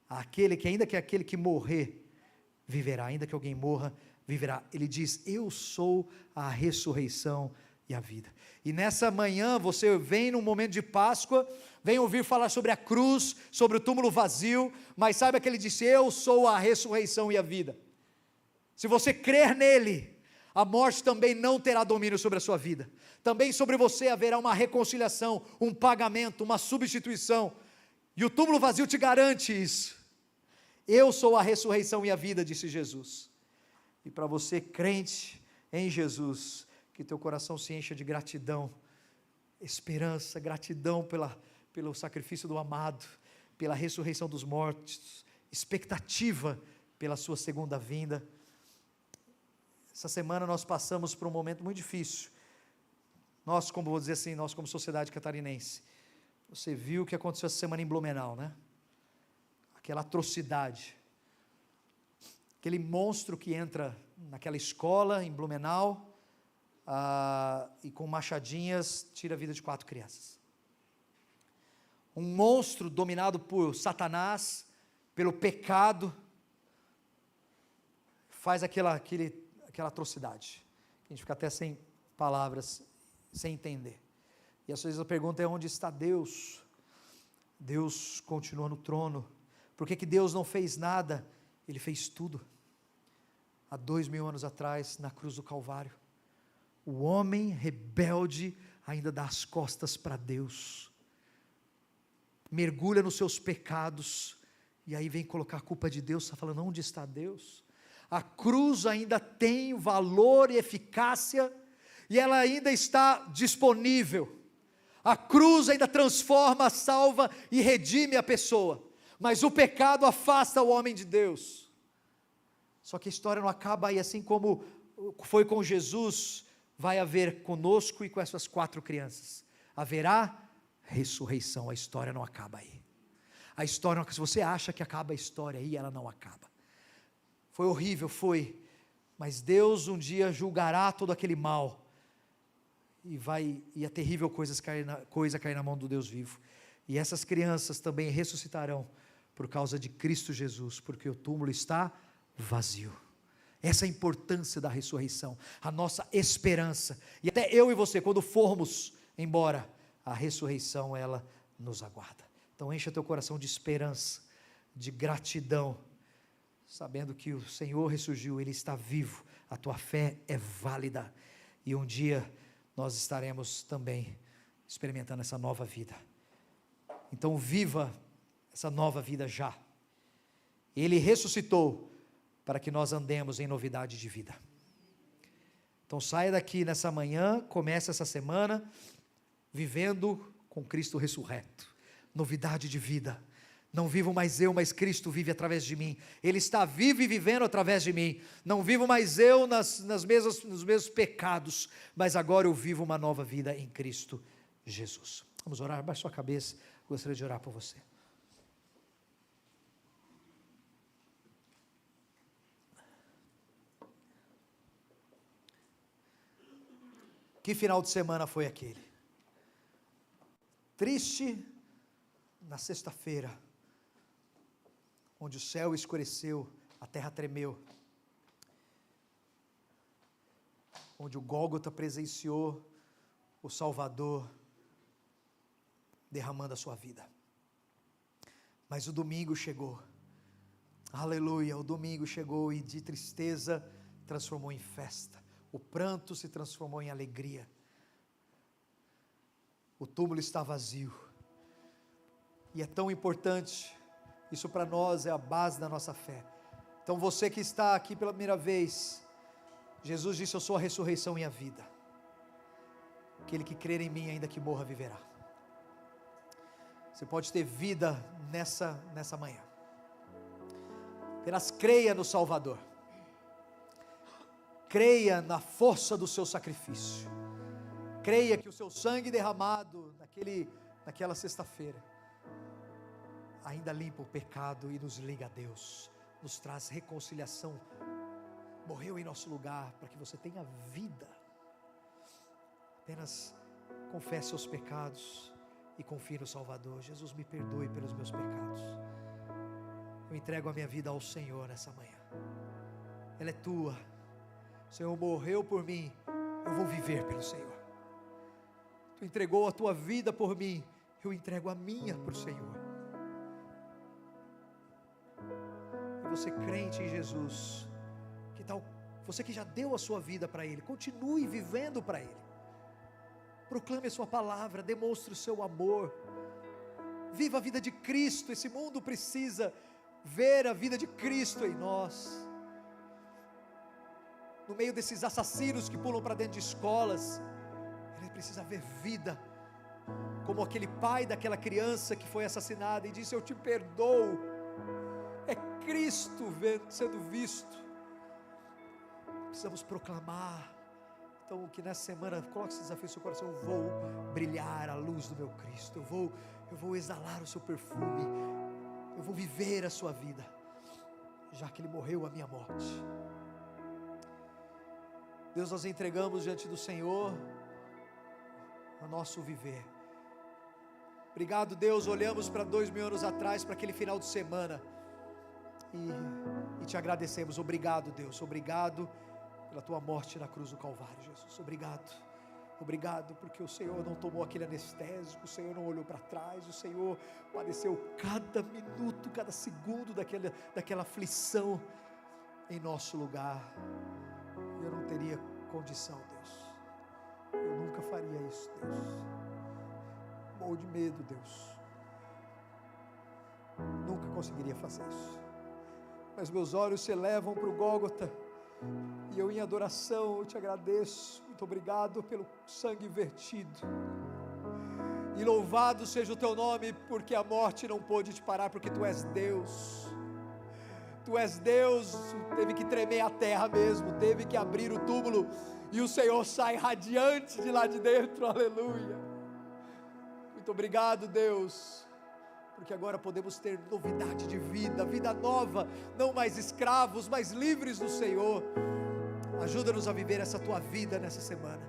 Aquele que morrer, viverá, ainda que alguém morra, viverá. Ele diz, eu sou a ressurreição e a vida. E nessa manhã, você vem num momento de Páscoa, vem ouvir falar sobre a cruz, sobre o túmulo vazio, mas saiba que ele disse, eu sou a ressurreição e a vida. Se você crer nele, a morte também não terá domínio sobre a sua vida. Também sobre você haverá uma reconciliação, um pagamento, uma substituição. E o túmulo vazio te garante isso. Eu sou a ressurreição e a vida, disse Jesus. E para você, crente em Jesus, que teu coração se encha de gratidão, esperança, gratidão pelo sacrifício do amado, pela ressurreição dos mortos, expectativa pela sua segunda vinda. Essa semana nós passamos por um momento muito difícil. Nós, como vou dizer assim, nós como sociedade catarinense. Você viu o que aconteceu essa semana em Blumenau, né? Aquela atrocidade. Aquele monstro que entra naquela escola em Blumenau e com machadinhas tira a vida de 4 crianças. Um monstro dominado por Satanás, pelo pecado, faz aquela atrocidade. A gente fica até sem palavras, sem entender. E às vezes a pergunta é, onde está Deus? Deus continua no trono. Por que Deus não fez nada? Ele fez tudo. Há 2000 anos atrás, na cruz do Calvário, o homem rebelde ainda dá as costas para Deus, mergulha nos seus pecados, e aí vem colocar a culpa de Deus, está falando, onde está Deus? A cruz ainda tem valor e eficácia, e ela ainda está disponível. A cruz ainda transforma, salva e redime a pessoa, mas o pecado afasta o homem de Deus. Só que a história não acaba aí, assim como foi com Jesus, vai haver conosco e com essas 4 crianças. Haverá ressurreição, a história não acaba aí. A história, se você acha que acaba a história aí, ela não acaba. Foi horrível, foi, mas Deus um dia julgará todo aquele mal, e a terrível coisa cair na mão do Deus vivo, e essas crianças também ressuscitarão, por causa de Cristo Jesus, porque o túmulo está vazio. Essa é a importância da ressurreição, a nossa esperança, e até eu e você, quando formos embora, a ressurreição ela nos aguarda. Então encha teu coração de esperança, de gratidão, sabendo que o Senhor ressurgiu, Ele está vivo, a tua fé é válida, e um dia nós estaremos também experimentando essa nova vida. Então viva essa nova vida já. Ele ressuscitou para que nós andemos em novidade de vida. Então saia daqui nessa manhã, comece essa semana vivendo com Cristo ressurreto, novidade de vida. Não vivo mais eu, mas Cristo vive através de mim. Ele está vivo e vivendo através de mim. Não vivo mais eu nos mesmos pecados, mas agora eu vivo uma nova vida em Cristo Jesus. Vamos orar, baixe sua cabeça, gostaria de orar por você. Que final de semana foi aquele? triste na sexta-feira, onde o céu escureceu, a terra tremeu, onde o Gólgota presenciou o Salvador derramando a sua vida. Mas o domingo chegou, aleluia, o domingo chegou e de tristeza transformou em festa, o pranto se transformou em alegria, o túmulo está vazio, e é tão importante, isso para nós é a base da nossa fé. Então você que está aqui pela primeira vez, Jesus disse: eu sou a ressurreição e a vida, aquele que crer em mim, ainda que morra, viverá. Você pode ter vida nessa manhã, apenas creia no Salvador, creia na força do seu sacrifício, creia que o seu sangue derramado naquela sexta-feira ainda limpa o pecado e nos liga a Deus, nos traz reconciliação, morreu em nosso lugar para que você tenha vida. Apenas confesse seus pecados e confie no Salvador. Jesus, me perdoe pelos meus pecados, eu entrego a minha vida ao Senhor nessa manhã, ela é tua, o Senhor morreu por mim, eu vou viver pelo Senhor. Tu entregou a tua vida por mim, eu entrego a minha para o Senhor. E você crente em Jesus, que tal você que já deu a sua vida para Ele, continue vivendo para Ele, proclame a sua palavra, demonstre o seu amor, viva a vida de Cristo. Esse mundo precisa ver a vida de Cristo em nós. No meio desses assassinos que pulam para dentro de escolas, ele precisa ver vida, como aquele pai daquela criança que foi assassinada e disse: eu te perdoo. É Cristo sendo visto. Precisamos proclamar. Então, que nessa semana, coloque esse desafio no seu coração: eu vou brilhar a luz do meu Cristo, eu vou exalar o seu perfume, eu vou viver a sua vida, já que Ele morreu a minha morte. Deus, nós entregamos diante do Senhor o nosso viver. Obrigado, Deus, olhamos para 2000 anos atrás, para aquele final de semana, e te agradecemos. Obrigado, Deus, obrigado pela tua morte na cruz do Calvário, Jesus. Obrigado porque o Senhor não tomou aquele anestésico, o Senhor não olhou para trás, o Senhor padeceu cada minuto, cada segundo daquela aflição em nosso lugar. Eu não teria condição, Deus, eu nunca faria isso, Deus. Morro de medo, Deus, nunca conseguiria fazer isso, mas meus olhos se elevam para o Gólgota, e eu em adoração, eu te agradeço. Muito obrigado pelo sangue vertido, e louvado seja o teu nome, porque a morte não pôde te parar, porque tu és Deus. Tu és Deus. Teve que tremer a terra mesmo, teve que abrir o túmulo, e o Senhor sai radiante de lá de dentro, aleluia. Muito obrigado, Deus, porque agora podemos ter novidade de vida, vida nova, não mais escravos, mas livres do Senhor. Ajuda-nos a viver essa tua vida nessa semana,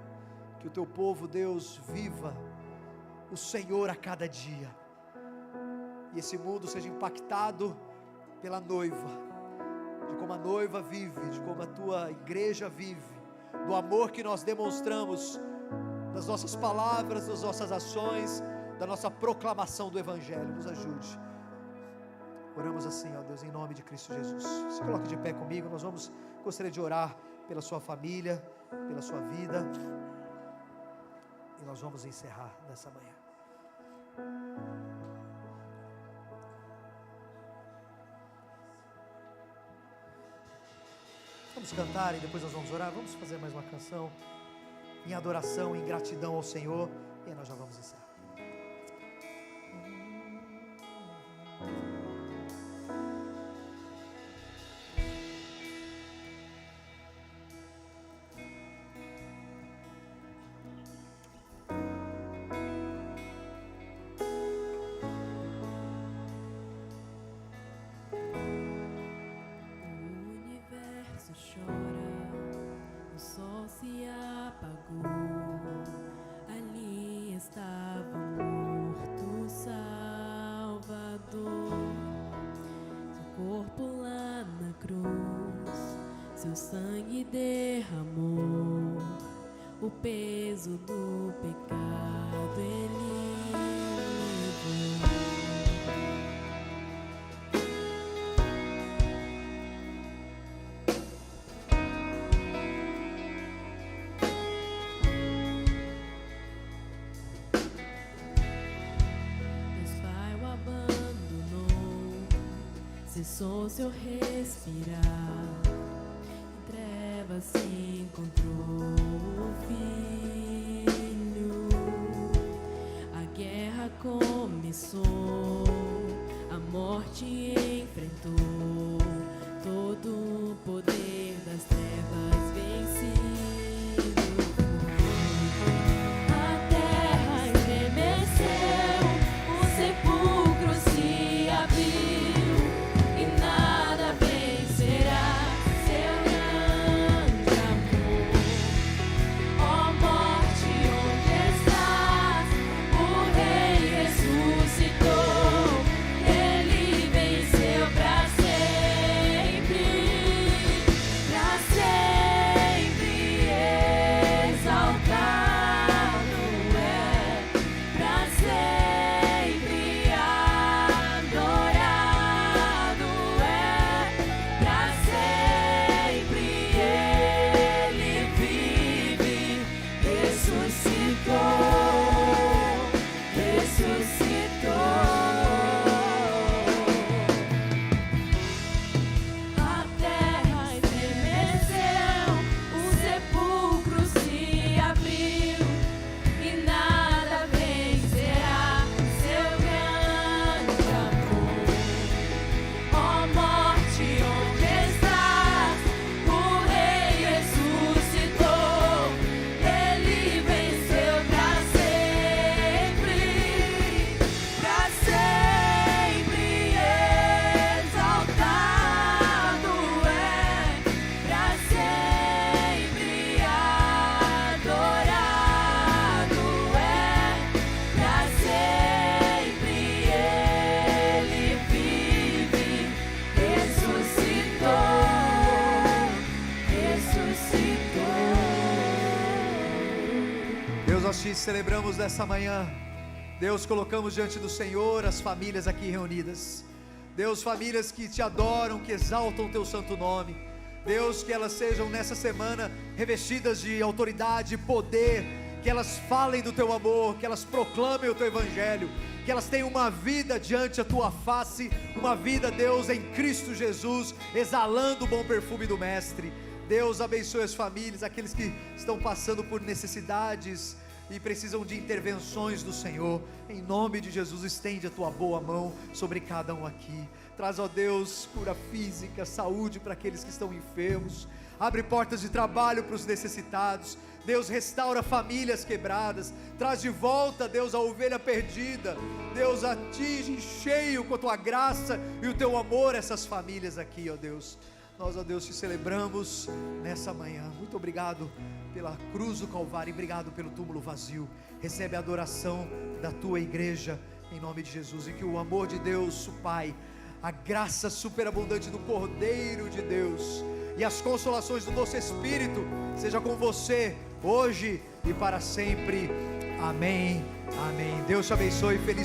que o teu povo, Deus, viva o Senhor a cada dia, e esse mundo seja impactado pela noiva, de como a noiva vive, de como a tua igreja vive, do amor que nós demonstramos, das nossas palavras, das nossas ações, da nossa proclamação do Evangelho. Nos ajude. Oramos assim, ó Deus, em nome de Cristo Jesus. Se coloque de pé comigo. Nós gostaria de orar pela sua família, pela sua vida, e nós vamos encerrar nessa manhã. Vamos cantar e depois nós vamos orar. Vamos fazer mais uma canção em adoração, em gratidão ao Senhor, e aí nós já vamos encerrar. Estava pecado ele levou. Deus Pai o abandonou, cessou seu respirar. Em trevas se encontrou o Filho. A guerra começou, a morte enfrentou, todo o poder das trevas vencido. A terra estremeceu, o sepulcro se abriu e nada vencerá seu grande amor. Ó morte, onde estás? O Rei ressuscitou, ele venceu pra sempre exaltado é, pra sempre adorado é, pra sempre ele vive, ressuscitou. A terra estremeceu, o sepulcro se abriu e nada vencerá seu grande amor. Ó morte, onde estás? O Rei ressuscitou, ele venceu pra sempre exaltado é, pra sempre adorado é, pra sempre ele vive, ressuscitou. Deus, nós te celebramos nessa manhã. Deus, colocamos diante do Senhor as famílias aqui reunidas. Deus, famílias que te adoram, que exaltam o teu santo nome. Deus, que elas sejam nessa semana revestidas de autoridade, poder, que elas falem do teu amor, que elas proclamem o teu evangelho, que elas tenham uma vida diante a tua face, uma vida, Deus, em Cristo Jesus, exalando o bom perfume do Mestre. Deus, abençoe as famílias, aqueles que estão passando por necessidades e precisam de intervenções do Senhor. Em nome de Jesus, estende a tua boa mão sobre cada um aqui. Traz, ó Deus, cura física, saúde para aqueles que estão enfermos. Abre portas de trabalho para os necessitados. Deus, restaura famílias quebradas. Traz de volta, Deus, a ovelha perdida. Deus, atinge em cheio com a tua graça e o teu amor essas famílias aqui, ó Deus. Nós, ó Deus, te celebramos nessa manhã. Muito obrigado pela cruz do Calvário, obrigado pelo túmulo vazio. Recebe a adoração da tua igreja, em nome de Jesus. E que o amor de Deus, o Pai, a graça superabundante do Cordeiro de Deus e as consolações do doce Espírito seja com você, hoje e para sempre. Amém, amém. Deus te abençoe, feliz